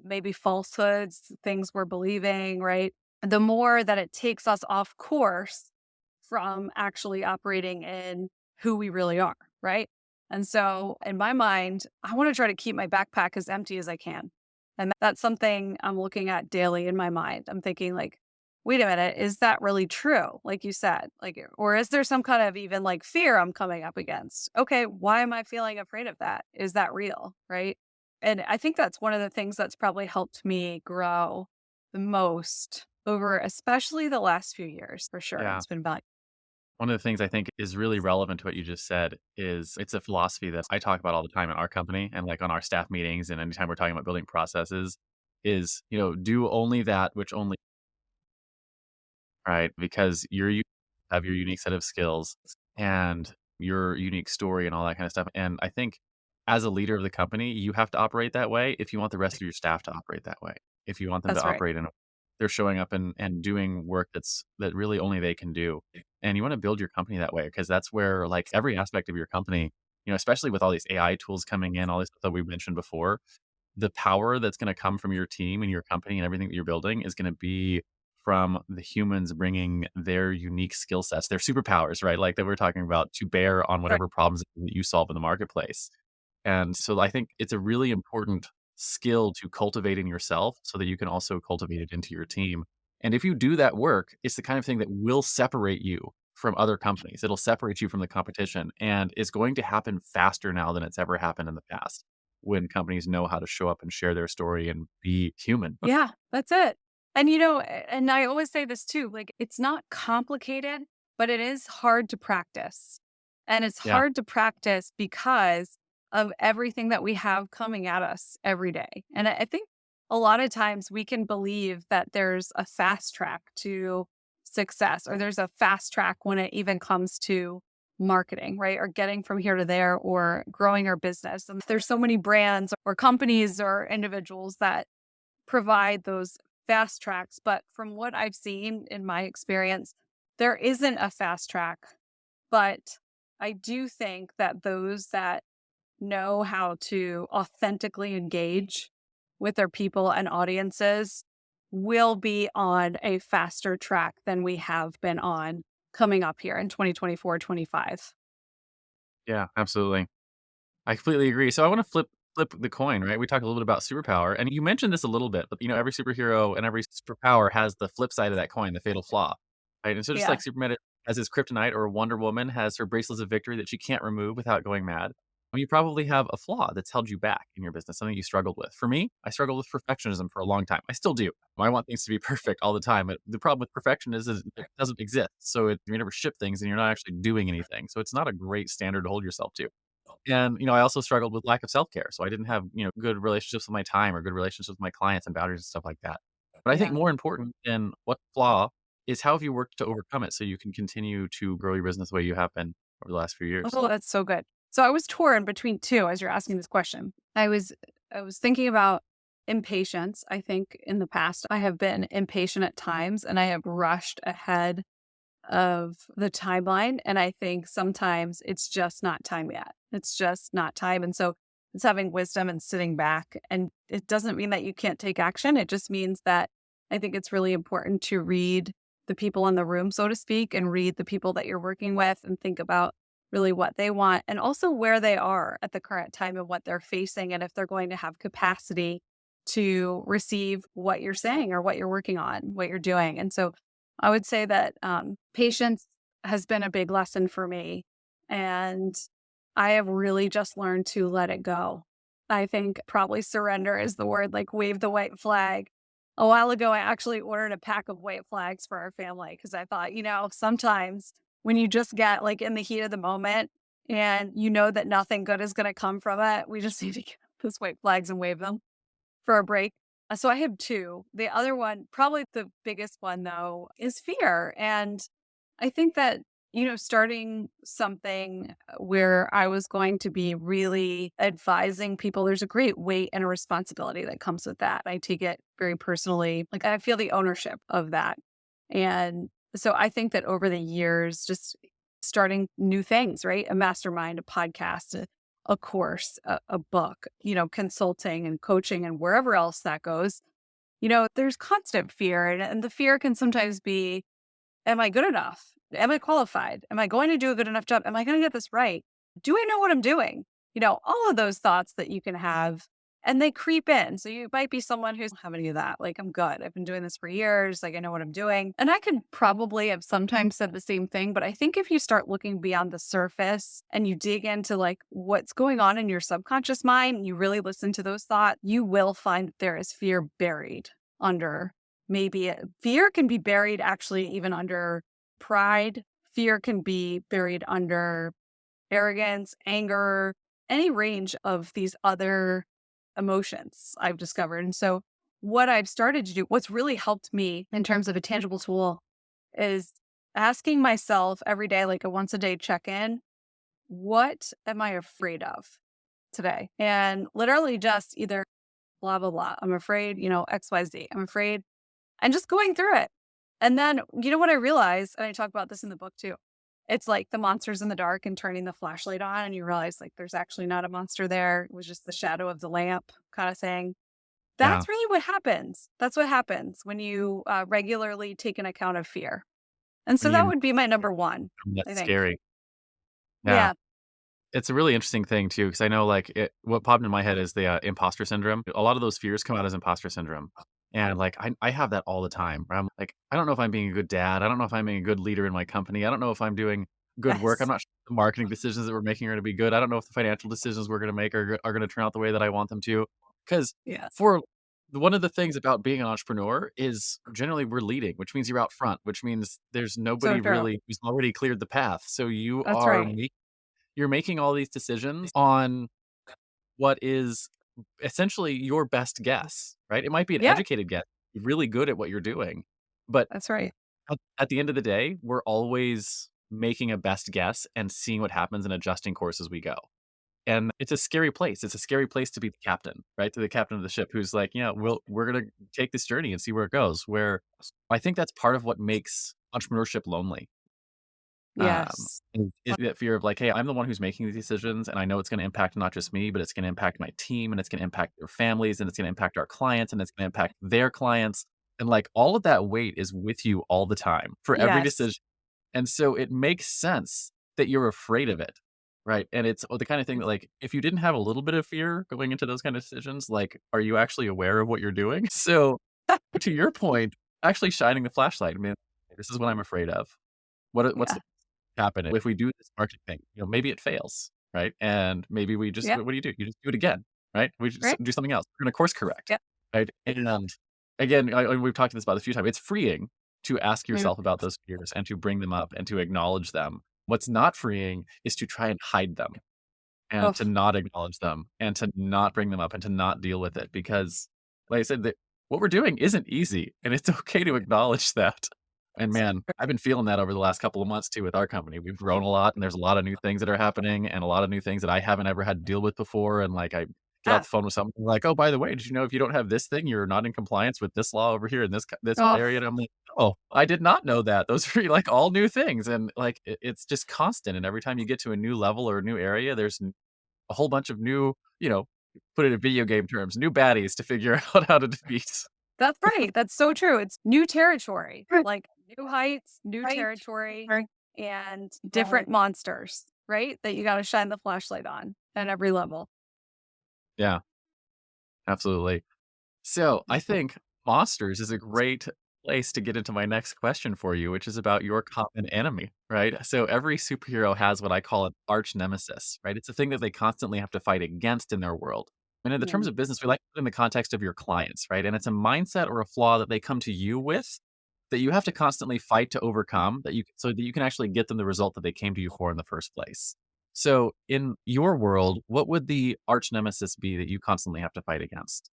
maybe falsehoods, things we're believing, right? The more that it takes us off course from actually operating in who we really are, right? And so, in my mind, I want to try to keep my backpack as empty as I can. And that's something I'm looking at daily in my mind. I'm thinking, like, wait a minute, is that really true? Like you said, like, or is there some kind of even like fear I'm coming up against? Okay, why am I feeling afraid of that? Is that real? Right. And I think that's one of the things that's probably helped me grow the most over, especially the last few years, for sure. Yeah. It's been about, One of the things I think is really relevant to what you just said is it's a philosophy that I talk about all the time in our company and like on our staff meetings and anytime we're talking about building processes is, do only that which only right? Because you have your unique set of skills and your unique story and all that kind of stuff. And I think as a leader of the company, you have to operate that way if you want the rest of your staff to operate that way. If you want them to that's right. operate in they're showing up and doing work that really only they can do. And you want to build your company that way because that's where like every aspect of your company, especially with all these AI tools coming in, all this stuff that we mentioned before, the power that's gonna come from your team and your company and everything that you're building is gonna be from the humans bringing their unique skill sets, their superpowers, right? Like that we're talking about to bear on Right. whatever problems that you solve in the marketplace. And so I think it's a really important skill to cultivate in yourself so that you can also cultivate it into your team. And if you do that work, it's the kind of thing that will separate you from other companies. It'll separate you from the competition. And it's going to happen faster now than it's ever happened in the past when companies know how to show up and share their story and be human. Yeah, that's it. And and I always say this too, like it's not complicated, but it is hard to practice. And it's Yeah. hard to practice because of everything that we have coming at us every day. And I think a lot of times we can believe that there's a fast track to success or there's a fast track when it even comes to marketing, right? Or getting from here to there or growing our business. And there's so many brands or companies or individuals that provide those fast tracks. But from what I've seen in my experience, there isn't a fast track. But I do think that those that know how to authentically engage with their people and audiences will be on a faster track than we have been on coming up here in 2024, 25. Yeah, absolutely. I completely agree. So I want to flip the coin, right? We talked a little bit about superpower, and you mentioned this a little bit, but every superhero and every superpower has the flip side of that coin, the fatal flaw, right? And so just Yeah. like Superman has his kryptonite, or Wonder Woman has her bracelets of victory that she can't remove without going mad. Well, you probably have a flaw that's held you back in your business, something you struggled with. For me, I struggled with perfectionism for a long time. I still do. I want things to be perfect all the time. But the problem with perfection is it doesn't exist. So you never ship things and you're not actually doing anything. So it's not a great standard to hold yourself to. And, I also struggled with lack of self-care. So I didn't have, good relationships with my time or good relationships with my clients and boundaries and stuff like that. But I think Yeah. more important than what flaw is how have you worked to overcome it so you can continue to grow your business the way you have been over the last few years? Oh, that's so good. So I was torn between two as you're asking this question. I was thinking about impatience. I think in the past I have been impatient at times and I have rushed ahead of the timeline. And I think sometimes it's just not time yet. It's just not time. And so it's having wisdom and sitting back. And it doesn't mean that you can't take action. It just means that I think it's really important to read the people in the room, so to speak, and read the people that you're working with and think about really what they want and also where they are at the current time and what they're facing and if they're going to have capacity to receive what you're saying or what you're working on, what you're doing. And so I would say that patience has been a big lesson for me. And I have really just learned to let it go. I think probably surrender is the word, like wave the white flag. A while ago, I actually ordered a pack of white flags for our family because I thought, sometimes when you just get like in the heat of the moment and you know that nothing good is going to come from it, we just need to get those white flags and wave them for a break. So I have two. The other one, probably the biggest one though, is fear. And I think that, starting something where I was going to be really advising people, there's a great weight and a responsibility that comes with that. I take it very personally. Like I feel the ownership of that. And so I think that over the years, just starting new things, right? A mastermind, a podcast, a course, a book, consulting and coaching and wherever else that goes, there's constant fear. And the fear can sometimes be, am I good enough? Am I qualified? Am I going to do a good enough job? Am I going to get this right? Do I know what I'm doing? All of those thoughts that you can have. and they creep in. So you might be someone who's, "I don't have any of that. Like, I'm good. I've been doing this for years. Like, I know what I'm doing." And I could probably have sometimes said the same thing. But I think if you start looking beyond the surface and you dig into like what's going on in your subconscious mind, you really listen to those thoughts, you will find that there is fear buried under fear can be buried actually even under pride. Fear can be buried under arrogance, anger, any range of these other emotions I've discovered. And so, what I've started to do, what's really helped me in terms of a tangible tool, is asking myself every day, like a once a day check in, what am I afraid of today? And literally just either blah, blah, blah. I'm afraid, XYZ. I'm afraid, and just going through it. And then, what I realized, and I talk about this in the book too, it's like the monsters in the dark and turning the flashlight on, and you realize like there's actually not a monster there. It was just the shadow of the lamp kind of thing. Yeah. That's really what happens. That's what happens when you regularly take an account of fear. And When so that you would be my number one, I That's think. scary. Yeah. Yeah. It's a really interesting thing too, because I know what popped in my head is the imposter syndrome. A lot of those fears come out as imposter syndrome. And like I have that all the time where I'm like, I don't know if I'm being a good dad. I don't know if I'm being a good leader in my company. I don't know if I'm doing good work. I'm Yes. not sure if the marketing decisions that we're making are going to be good. I don't know if the financial decisions we're going to make are going to turn out the way that I want them to. Because Yes. for one of the things about being an entrepreneur is generally we're leading, which means you're out front, which means there's So nobody true. really who's already cleared the path. So That's right. you're making all these decisions on what is essentially your best guess, right? It might be an Yeah, educated guess, really good at what you're doing, but that's right. at the end of the day, we're always making a best guess and seeing what happens and adjusting course as we go. And it's a scary place. It's a scary place to be the captain, right? To the captain of the ship who's like, yeah, we're gonna take this journey and see where it goes. Where I think that's part of what makes entrepreneurship lonely. Yes. Is that fear of like, "Hey, I'm the one who's making these decisions, and I know it's gonna impact not just me, but it's gonna impact my team, and it's gonna impact their families, and it's gonna impact our clients, and it's gonna impact their clients." And, like, all of that weight is with you all the time for every Yes. decision. And so it makes sense that you're afraid of it, right? And it's the kind of thing that, like, if you didn't have a little bit of fear going into those kind of decisions, like, are you actually aware of what you're doing? So, to your point, actually shining the flashlight, I mean, "This is what I'm afraid of. What's Yeah. happen if we do this marketing thing? Maybe it fails, right? And maybe we just Yeah. what do you do? You just do it again, right? We just Right. do something else. We're gonna course correct, Yeah. right? And again, we've talked about this a few times. It's freeing to ask Maybe. yourself about those fears and to bring them up and to acknowledge them. What's not freeing is to try and hide them and Oh, to not acknowledge them and to not bring them up and to not deal with it because, like I said, what we're doing isn't easy, and it's okay to acknowledge that. And man, I've been feeling that over the last couple of months too with our company. We've grown a lot, and there's a lot of new things that are happening, and a lot of new things that I haven't ever had to deal with before. And like, I get off yeah. the phone with someone like, "Oh, by the way, did you know if you don't have this thing, you're not in compliance with this law over here in this Oh, area?" And I'm like, "Oh, I did not know that. Those are like all new things." And like, it's just constant. And every time you get to a new level or a new area, there's a whole bunch of new, put it in video game terms, new baddies to figure out how to defeat. that's right. That's so true. It's new territory, Right. like new heights, new Right. territory, Right. and different monsters, right? That you got to shine the flashlight on at every level. Yeah, absolutely. So I think monsters is a great place to get into my next question for you, which is about your common enemy, right? So every superhero has what I call an arch nemesis, right? It's a thing that they constantly have to fight against in their world. And in the terms Mm. of business, we like to put it in the context of your clients, right? And it's a mindset or a flaw that they come to you with that you have to constantly fight to overcome so that you can actually get them the result that they came to you for in the first place. So in your world, what would the arch nemesis be that you constantly have to fight against?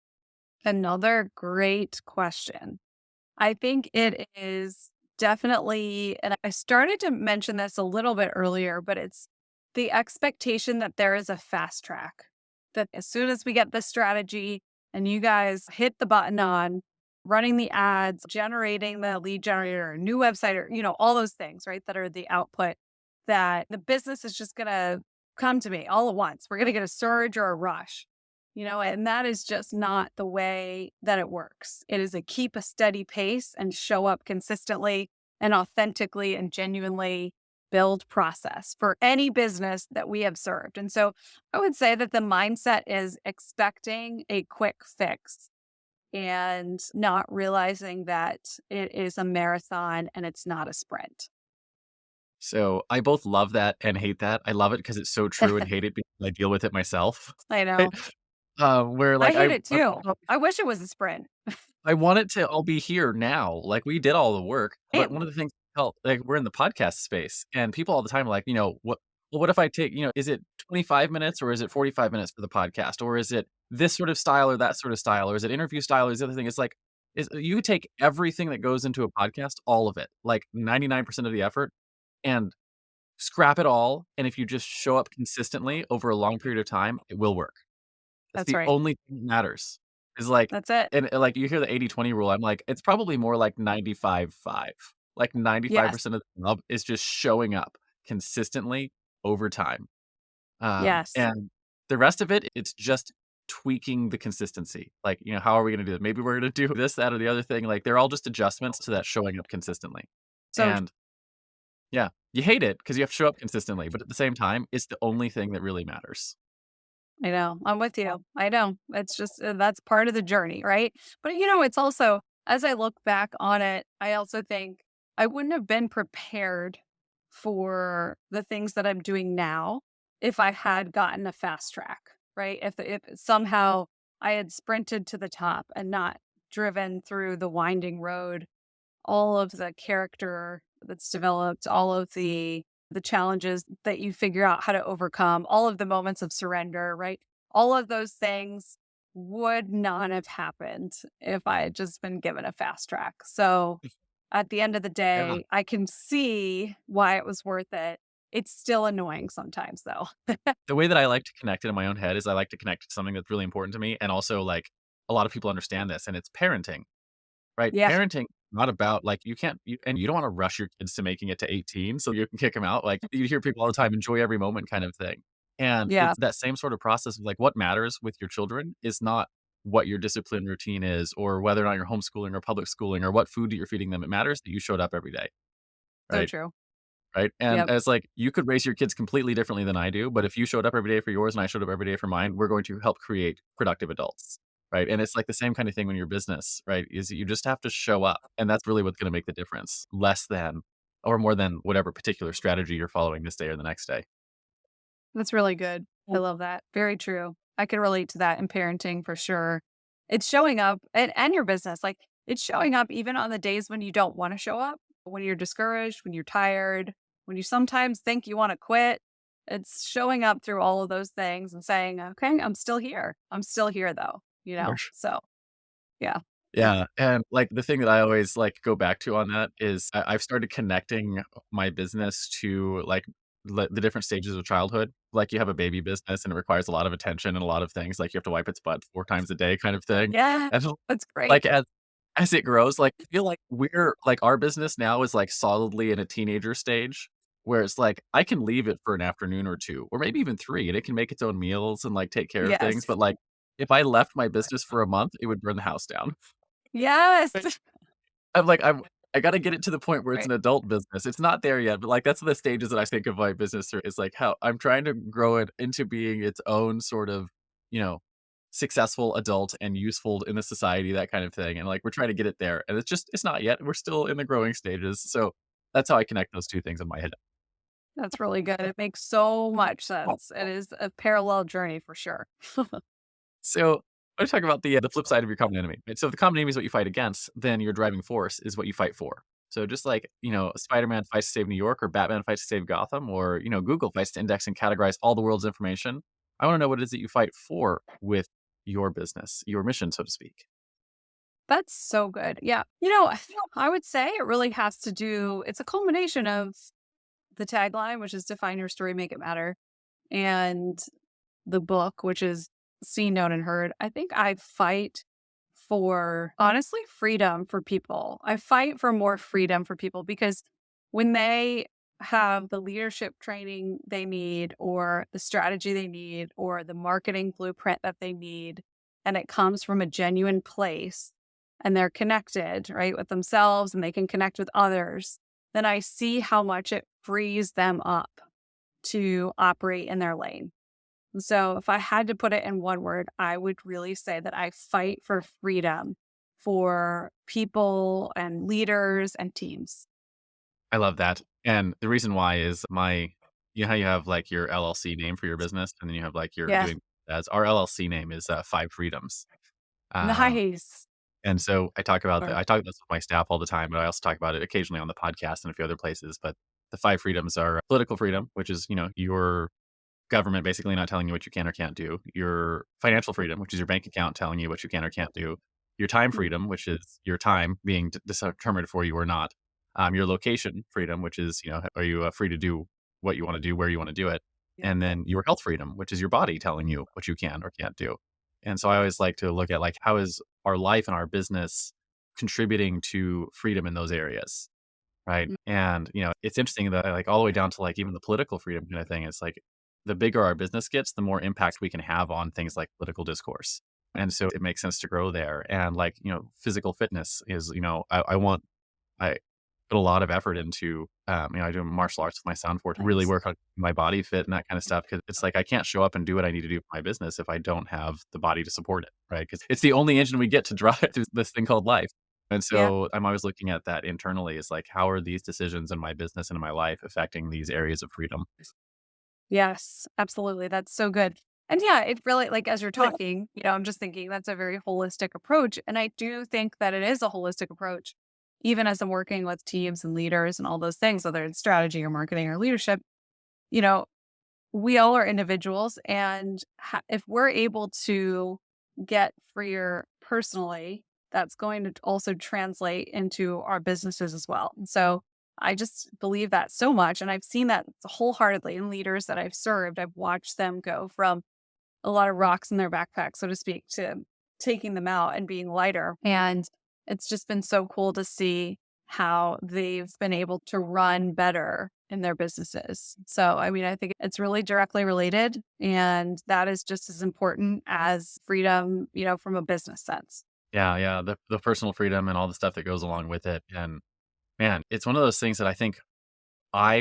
Another great question. I think it is definitely, and I started to mention this a little bit earlier, but it's the expectation that there is a fast track. That as soon as we get this strategy and you guys hit the button on running the ads, generating the lead generator, new website, or, all those things, right? That are the output, that the business is just going to come to me all at once. We're going to get a surge or a rush. And that is just not the way that it works. It is a keep a steady pace and show up consistently and authentically and genuinely build process for any business that we have served. And so I would say that the mindset is expecting a quick fix and not realizing that it is a marathon and it's not a sprint. So I both love that and hate that. I love it because it's so true and hate it because I deal with it myself. I Right? know. Where I like hate it too. I wish it was a sprint. I want it to all be here now. Like we did all the work, but Man, one of the things help like we're in the podcast space and people all the time are like, what if I take, is it 25 minutes or is it 45 minutes for the podcast? Or is it this sort of style or that sort of style? Or is it interview style or is the other thing? It's like is you take everything that goes into a podcast, all of it, like 99% of the effort, and scrap it all. And if you just show up consistently over a long period of time, it will work. That's that's the right. only thing that matters. Is like That's it. like, you hear the 80/20 rule, I'm like, it's probably more like 95/5. Like, Yes. 95% of the job is just showing up consistently over time. Yes. And the rest of it, it's just tweaking the consistency. Like, how are we gonna do it? Maybe we're gonna do this, that, or the other thing. Like, they're all just adjustments to that showing up consistently. So And, yeah, you hate it because you have to show up consistently, but at the same time, it's the only thing that really matters. I know. I'm with you. I know. It's just that's part of the journey, right? But it's also as I look back on it, I also think I wouldn't have been prepared for the things that I'm doing now if I had gotten a fast track, right? If somehow I had sprinted to the top and not driven through the winding road, all of the character that's developed, all of the challenges that you figure out how to overcome, all of the moments of surrender, right? All of those things would not have happened if I had just been given a fast track. So at the end of the Yeah. day, I can see why it was worth it. It's still annoying sometimes though. The way that I like to connect it in my own head is I like to connect to something that's really important to me, and also, like, a lot of people understand this, and it's parenting. Right? Yeah, Parenting not about like you don't wanna rush your kids to making it to 18 so you can kick them out. Like, you hear people all the time, "Enjoy every moment," kind of thing. And yeah, it's that same sort of process of like what matters with your children is not what your discipline routine is or whether or not you're homeschooling or public schooling or what food that you're feeding them. It matters that you showed up every day, so right? true. Right? And Yep, it's like, you could raise your kids completely differently than I do, but if you showed up every day for yours and I showed up every day for mine, we're going to help create productive adults, right? And it's like the same kind of thing when you're business, right? Is you just have to show up, and that's really what's gonna make the difference, less than or more than whatever particular strategy you're following this day or the next day. that's really good. I love that. Very true. I can relate to that in parenting for sure. It's showing up and your business. Like it's showing up even on the days when you don't want to show up, when you're discouraged, when you're tired, when you sometimes think you want to quit. It's showing up through all of those things and saying, okay, I'm still here. I'm still here though. So yeah. Yeah, and, like, the thing that I always, like, go back to on that is I've started connecting my business to, like, the different stages of childhood. Like, you have a baby business, and it requires a lot of attention and a lot of things, like, you have to wipe its butt 4 times a day kind of thing. Yeah. And so, That's great. like, as it grows, like, I feel like we're like, our business now is, like, solidly in a teenager stage, where it's like, I can leave it for an afternoon or 2, or maybe even 3, and it can make its own meals and, like, take care of things, Yes. but, like, if I left my business for a month, it would burn the house down. Yes. I'm like, I gotta get it to the point where it's Right. an adult business. It's not there yet, but, like, that's the stages that I think of my business is like how I'm trying to grow it into being its own sort of, you know, successful adult and useful in the society, that kind of thing, and, like, we're trying to get it there, and it's not yet. We're still in the growing stages, so that's how I connect those 2 things in my head. That's really good. It makes so much sense. It is a parallel journey for sure. So, let's talk about the flip side of your common enemy, right? So, if the common enemy is what you fight against, then your driving force is what you fight for. So, just like, Spider-Man fights to save New York or Batman fights to save Gotham or, Google fights to index and categorize all the world's information, I wanna know what it is that you fight for with your business, your mission, so to speak. That's so good. Yeah. I would say it really has to do, it's a culmination of the tagline, which is define your story, make it matter, and the book, which is seen, known, and heard. I think I fight for honestly freedom for people. I fight for more freedom for people because when they have the leadership training they need, or the strategy they need, or the marketing blueprint that they need, and it comes from a genuine place and they're connected, right, with themselves and they can connect with others, then I see how much it frees them up to operate in their lane. So if I had to put it in one word, I would really say that I fight for freedom for people and leaders and teams. I love that. And the reason why is you know how you have like your LLC name for your business, and then you have like your Yeah. doing as our LLC name is Five Freedoms. Um, Nice. and so Or, I talk about this with my staff all the time, but I also talk about it occasionally on the podcast and a few other places. But the five freedoms are political freedom, which is, you know, your government basically not telling you what you can or can't do. Your financial freedom, which is your bank account telling you what you can or can't do. Your time mm, freedom, which is your time being determined for you or not. Your location freedom, which is, you know, are you free to do what you want to do, where you want to do it. yeah. And then your health freedom, which is your body telling you what you can or can't do. And so I always like to look at like, how is our life and our business contributing to freedom in those areas? Right. Mm, And, you know, it's interesting that like all the way down to like even the political freedom kind of thing, it's like the bigger our business gets, the more impact we can have on things like political discourse. And so it makes sense to grow there. And like, you know, physical fitness is, you know, I put a lot of effort into, you know, I do martial arts with my son for to really nice. work on my body fit and that kind of stuff. Cause it's like, I can't show up and do what I need to do for my business if I don't have the body to support it. Right. Cause it's the only engine we get to drive through this thing called life. And Yeah. so I'm always looking at that internally is like, how are these decisions in my business and in my life affecting these areas of freedom? Yes, absolutely. That's so good. And yeah, it really, like, as you're Right. talking, I'm just thinking that's a very holistic approach. And I do think that it is a holistic approach, even as I'm working with teams and leaders and all those things, whether it's strategy or marketing or leadership, you know, we all are individuals. And if we're able to get freer personally, that's going to also translate into our businesses as well. And so I just believe that so much. And I've seen that wholeheartedly in leaders that I've served. I've watched them go from a lot of rocks in their backpack, so to speak, to taking them out and being lighter. And it's just been so cool to see how they've been able to run better in their businesses. So, I mean, I think it's really directly related. And that is just as important as freedom, from a business sense. Yeah. Yeah. The personal freedom and all the stuff that goes along with it. And man, it's one of those things that I think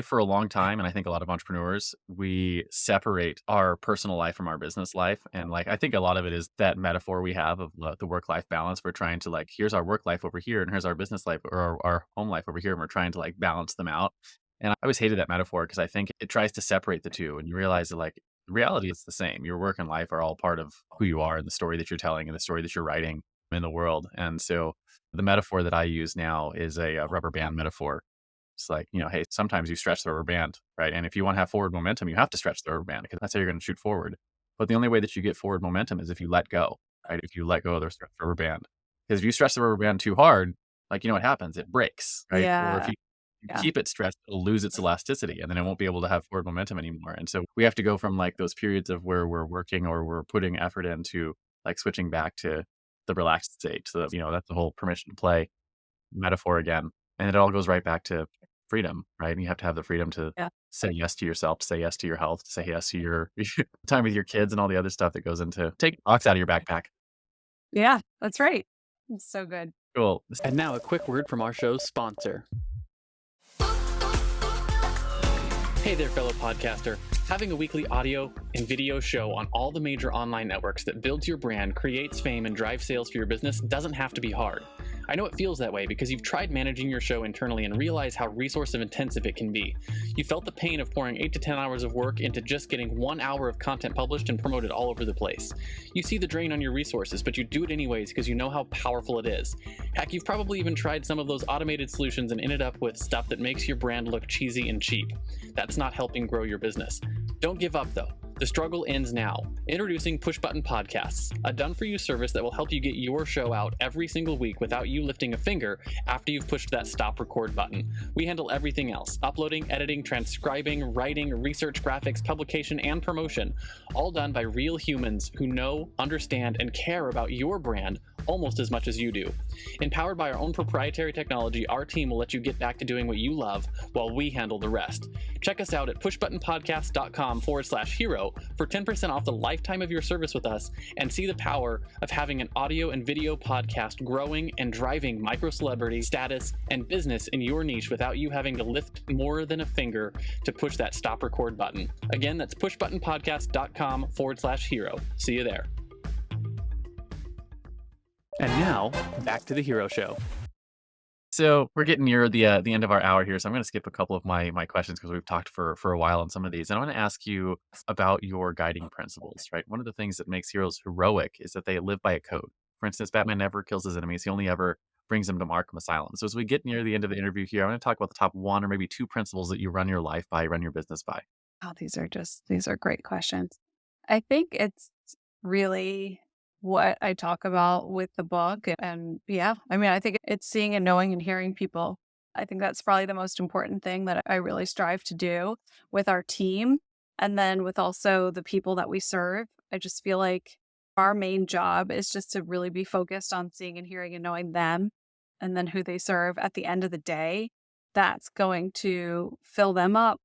for a long time, and I think a lot of entrepreneurs, we separate our personal life from our business life. And like, I think a lot of it is that metaphor we have of the work life balance. We're trying to like, here's our work life over here, and here's our business life or our home life over here. And we're trying to like balance them out. And I always hated that metaphor because I think it tries to separate the two. And you realize that like, the reality is the same. Your work and life are all part of who you are and the story that you're telling and the story that you're writing in the world. And so the metaphor that I use now is a rubber band metaphor. It's like, you know, hey, sometimes you stretch the rubber band, right? And if you want to have forward momentum, you have to stretch the rubber band because that's how you're going to shoot forward. But the only way that you get forward momentum is if you let go, right? If you let go of the stretch rubber band. Because if you stretch the rubber band too hard, like, you know what happens? It breaks, right? Or if Yeah. you Yeah. keep it stretched, it'll lose its elasticity and then it won't be able to have forward momentum anymore. And so we have to go from like those periods of where we're working or we're putting effort into like switching back to the relaxed state. So that, you know, that's the whole permission to play metaphor again. And it all goes right back to freedom, right? And you have to have the freedom to Yeah. say yes to yourself, to say yes to your health, to say yes to your time with your kids and all the other stuff that goes into take rocks out of your backpack. Yeah. That's right. It's so good. Cool. And now a quick word from our show's sponsor. Hey there, fellow podcaster. Having a weekly audio and video show on all the major online networks that builds your brand, creates fame, and drives sales for your business doesn't have to be hard. I know it feels that way because you've tried managing your show internally and realize how resource intensive it can be. You felt the pain of pouring 8 to 10 hours of work into just getting 1 hour of content published and promoted all over the place. You see the drain on your resources, but you do it anyways because you know how powerful it is. Heck, you've probably even tried some of those automated solutions and ended up with stuff that makes your brand look cheesy and cheap. That's not helping grow your business. Don't give up though. The struggle ends now. Introducing Push Button Podcasts, a done-for-you service that will help you get your show out every single week without you lifting a finger after you've pushed that stop record button. We handle everything else: uploading, editing, transcribing, writing, research, graphics, publication, and promotion, all done by real humans who know, understand, and care about your brand almost as much as you do. Empowered by our own proprietary technology, our team will let you get back to doing what you love while we handle the rest. Check us out at pushbuttonpodcast.com/hero for 10% off the lifetime of your service with us and see the power of having an audio and video podcast growing and driving micro celebrity status and business in your niche without you having to lift more than a finger to push that stop record button. Again, that's pushbuttonpodcast.com/hero. See you there. And now, back to the Hero Show. So we're getting near the end of our hour here, so I'm going to skip a couple of my questions because we've talked for a while on some of these. And I want to ask you about your guiding principles, right? One of the things that makes heroes heroic is that they live by a code. For instance, Batman never kills his enemies; he only ever brings them to Arkham Asylum. So as we get near the end of the interview here, I want to talk about the top one or maybe two principles that you run your life by, run your business by. Oh, these are great questions. I think it's really what I talk about with the book. And yeah, I mean, I think it's seeing and knowing and hearing people. I think that's probably the most important thing that I really strive to do with our team. And then with also the people that we serve, I just feel like our main job is just to really be focused on seeing and hearing and knowing them and then who they serve at the end of the day. That's going to fill them up.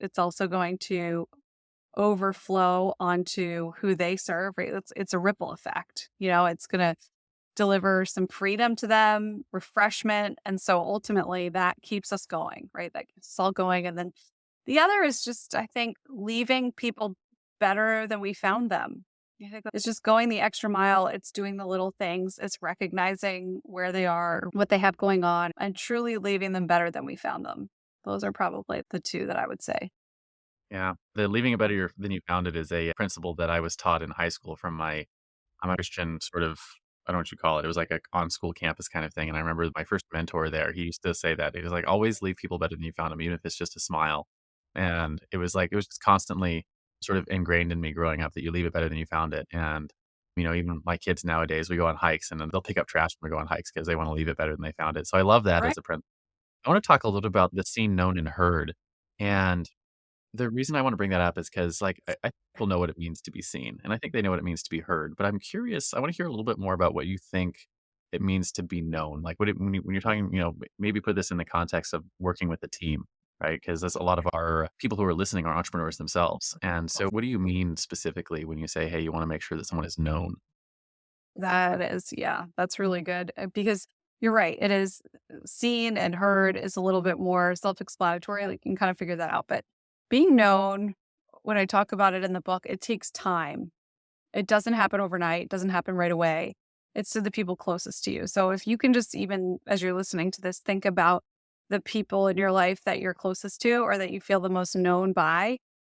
It's also going to overflow onto who they serve, right? It's a ripple effect. It's going to deliver some freedom to them, refreshment. And so ultimately that keeps us going, right? That keeps us all going. And then the other is just, I think, leaving people better than we found them. I think it's just going the extra mile. It's doing the little things. It's recognizing where they are, what they have going on, and truly leaving them better than we found them. Those are probably the two that I would say. Yeah, the leaving it better than you found it is a principle that I was taught in high school from I'm a Christian sort of, I don't know what you call it. It was like a on school campus kind of thing. And I remember my first mentor there, he used to say that. He was like, always leave people better than you found them, even if it's just a smile. And it was just constantly sort of ingrained in me growing up that you leave it better than you found it. And, even my kids nowadays, we go on hikes and then they'll pick up trash when we go on hikes because they want to leave it better than they found it. So I love that Right. as a principle. I want to talk a little about the seen, known, and heard. And the reason I want to bring that up is because, I think people know what it means to be seen, and I think they know what it means to be heard. But I'm curious. I want to hear a little bit more about what you think it means to be known. Like, when you're talking, maybe put this in the context of working with a team, right? Because that's a lot of our people who are listening are entrepreneurs themselves. And so, what do you mean specifically when you say, "Hey, you want to make sure that someone is known"? Yeah, that's really good because you're right. It is seen and heard is a little bit more self-explanatory. Like you can kind of figure that out. But being known, when I talk about it in the book, it takes time. It doesn't happen overnight, it doesn't happen right away. It's to the people closest to you. So if you can just even as you're listening to this, think about the people in your life that you're closest to or that you feel the most known by,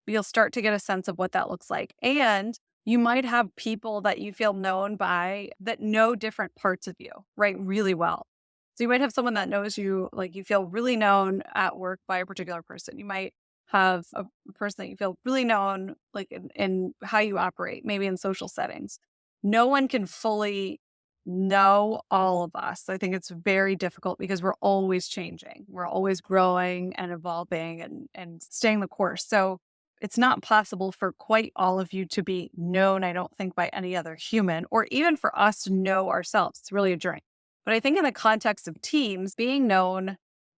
you'll start to get a sense of what that looks like. And you might have people that you feel known by that know different parts of you, right? Really well. So you might have someone that knows you, like you feel really known at work by a particular person. You might have a person that you feel really known, like in how you operate, maybe in social settings. No one can fully know all of us. I think it's very difficult because we're always changing. We're always growing and evolving and staying the course. So it's not possible for quite all of you to be known, I don't think, by any other human, or even for us to know ourselves. It's really a journey. But I think in the context of teams, being known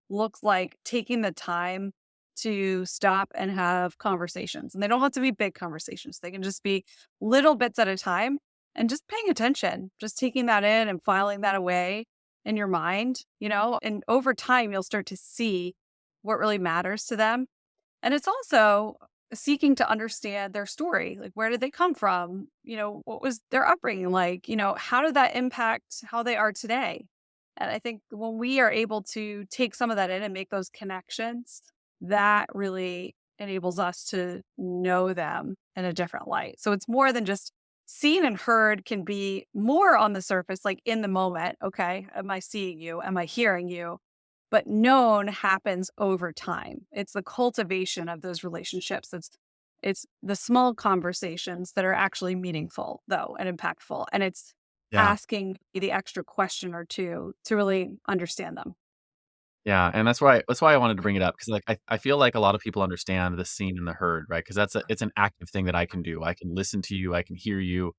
looks like taking the time to stop and have conversations. And they don't have to be big conversations. They can just be little bits at a time and just paying attention, just taking that in and filing that away in your mind, and over time, you'll start to see what really matters to them. And it's also seeking to understand their story. Like, where did they come from? What was their upbringing like? How did that impact how they are today? And I think when we are able to take some of that in and make those connections, that really enables us to know them in a different light. So it's more than just seen and heard can be more on the surface, like in the moment. Okay. Am I seeing you? Am I hearing you? But known happens over time. It's the cultivation of those relationships. It's the small conversations that are actually meaningful though and impactful. And it's Yeah. asking the extra question or two to really understand them. Yeah, and that's why I wanted to bring it up because I feel like a lot of people understand the seen and the heard, right? Because it's an active thing that I can do. I can listen to you, I can hear you,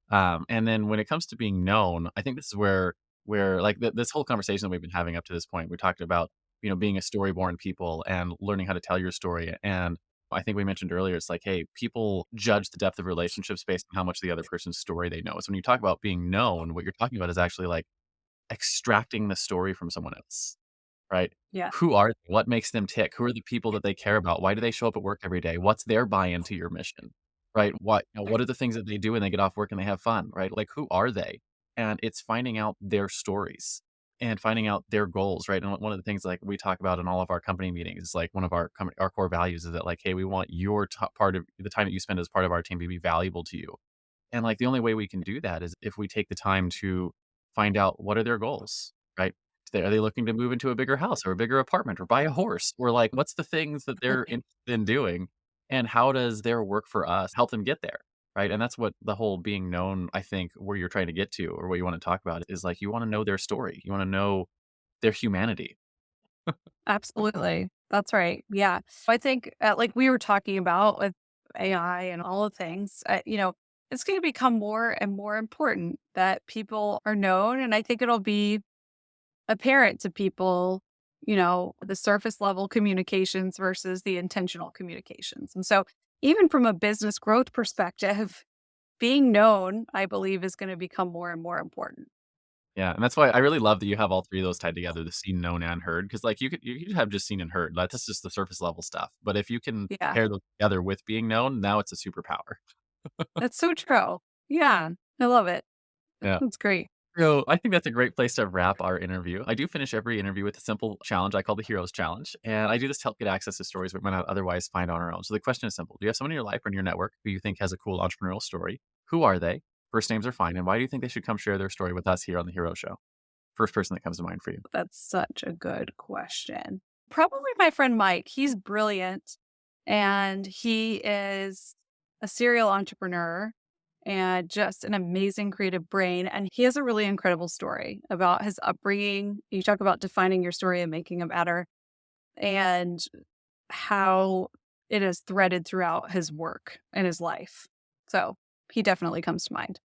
and then when it comes to being known, I think this is where this whole conversation that we've been having up to this point, we talked about being a story-born people and learning how to tell your story. And I think we mentioned earlier, it's like, hey, people judge the depth of relationships based on how much the other person's story they know. So when you talk about being known, what you're talking about is actually like extracting the story from someone else, right? Yeah. Who are they? What makes them tick? Who are the people that they care about? Why do they show up at work every day? What's their buy-in to your mission, right? What are the things that they do when they get off work and they have fun, right? Like, who are they? And it's finding out their stories and finding out their goals, right? And one of the things like we talk about in all of our company meetings is like one of our core values is that like, hey, we want your top part of the time that you spend as part of our team to be valuable to you. And like the only way we can do that is if we take the time to find out what are their goals, right? Are they looking to move into a bigger house or a bigger apartment or buy a horse? Or like, what's the things that they're interested in doing? And how does their work for us help them get there? Right. And that's what the whole being known, I think, where you're trying to get to or what you want to talk about is like, you want to know their story. You want to know their humanity. Absolutely. That's right. Yeah. I think, like we were talking about with AI and all the things, it's going to become more and more important that people are known. And I think it'll be apparent to people, the surface level communications versus the intentional communications. And so, even from a business growth perspective, being known, I believe, is going to become more and more important. Yeah, and that's why I really love that you have all 3 of those tied together, the seen, known, and heard. Because like, you could have just seen and heard, like, that's just the surface level stuff, but if you can Yeah, pair those together with being known, now it's a superpower. that's so true. Yeah, I love it. Yeah. That's great. So, I think that's a great place to wrap our interview. I do finish every interview with a simple challenge I call the Heroes Challenge, and I do this to help get access to stories we might not otherwise find on our own. So the question is simple. Do you have someone in your life or in your network who you think has a cool entrepreneurial story? Who are they? First names are fine, and why do you think they should come share their story with us here on the Hero Show? First person that comes to mind for you. That's such a good question. Probably my friend Mike. He's brilliant and he is a serial entrepreneur and just an amazing creative brain. And he has a really incredible story about his upbringing. You talk about defining your story and making it matter and how it is threaded throughout his work and his life. So he definitely comes to mind.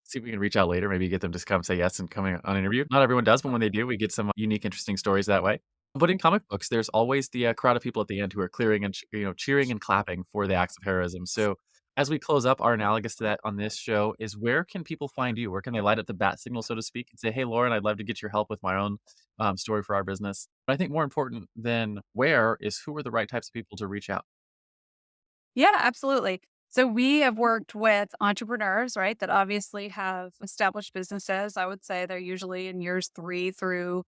See if we can reach out later, maybe get them to come say yes and coming on an interview. Not everyone does, but when they do, we get some unique, interesting stories that way. But in comic books, there's always the crowd of people at the end who are clearing and cheering and clapping for the acts of heroism. So as we close up, our analogous to that on this show is where can people find you? Where can they light up the bat signal, so to speak, and say, "Hey, Lauren, I'd love to get your help with my own story for our business." But I think more important than where is who are the right types of people to reach out. Yeah, absolutely. So we have worked with entrepreneurs, right, that obviously have established businesses. I would say they're usually in years 3 through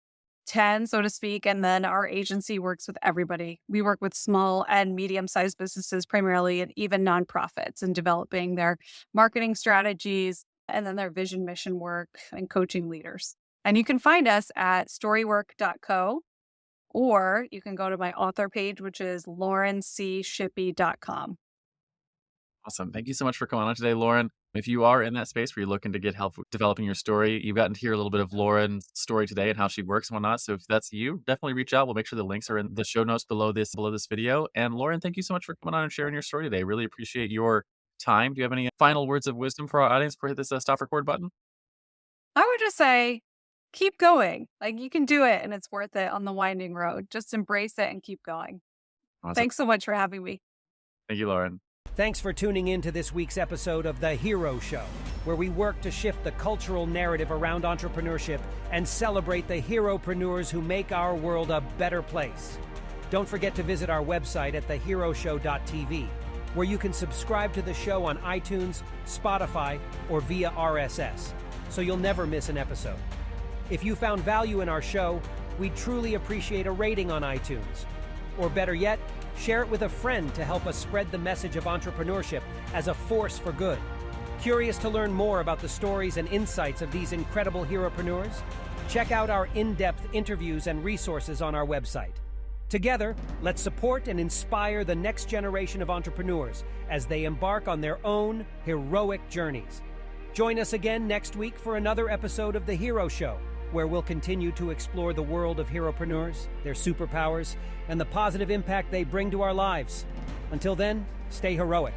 10, so to speak. And then our agency works with everybody. We work with small and medium sized businesses primarily, and even nonprofits in developing their marketing strategies and then their vision mission work and coaching leaders. And you can find us at storywork.co, or you can go to my author page, which is laurencShippy.com. Awesome. Thank you so much for coming on today, Lauren. If you are in that space where you're looking to get help with developing your story, you've gotten to hear a little bit of Lauren's story today and how she works and whatnot. So if that's you, definitely reach out. We'll make sure the links are in the show notes below this video. And Lauren, thank you so much for coming on and sharing your story today. Really appreciate your time. Do you have any final words of wisdom for our audience before we hit this stop record button? I would just say, keep going. Like you can do it and it's worth it on the winding road. Just embrace it and keep going. Awesome. Thanks so much for having me. Thank you, Lauren. Thanks for tuning in to this week's episode of The Hero Show, where we work to shift the cultural narrative around entrepreneurship and celebrate the heropreneurs who make our world a better place. Don't forget to visit our website at theheroshow.tv, where you can subscribe to the show on iTunes, Spotify, or via RSS, so you'll never miss an episode. If you found value in our show, we'd truly appreciate a rating on iTunes. Or better yet, share it with a friend to help us spread the message of entrepreneurship as a force for good. Curious to learn more about the stories and insights of these incredible heropreneurs? Check out our in-depth interviews and resources on our website. Together, let's support and inspire the next generation of entrepreneurs as they embark on their own heroic journeys. Join us again next week for another episode of The Hero Show, where we'll continue to explore the world of heropreneurs, their superpowers, and the positive impact they bring to our lives. Until then, stay heroic.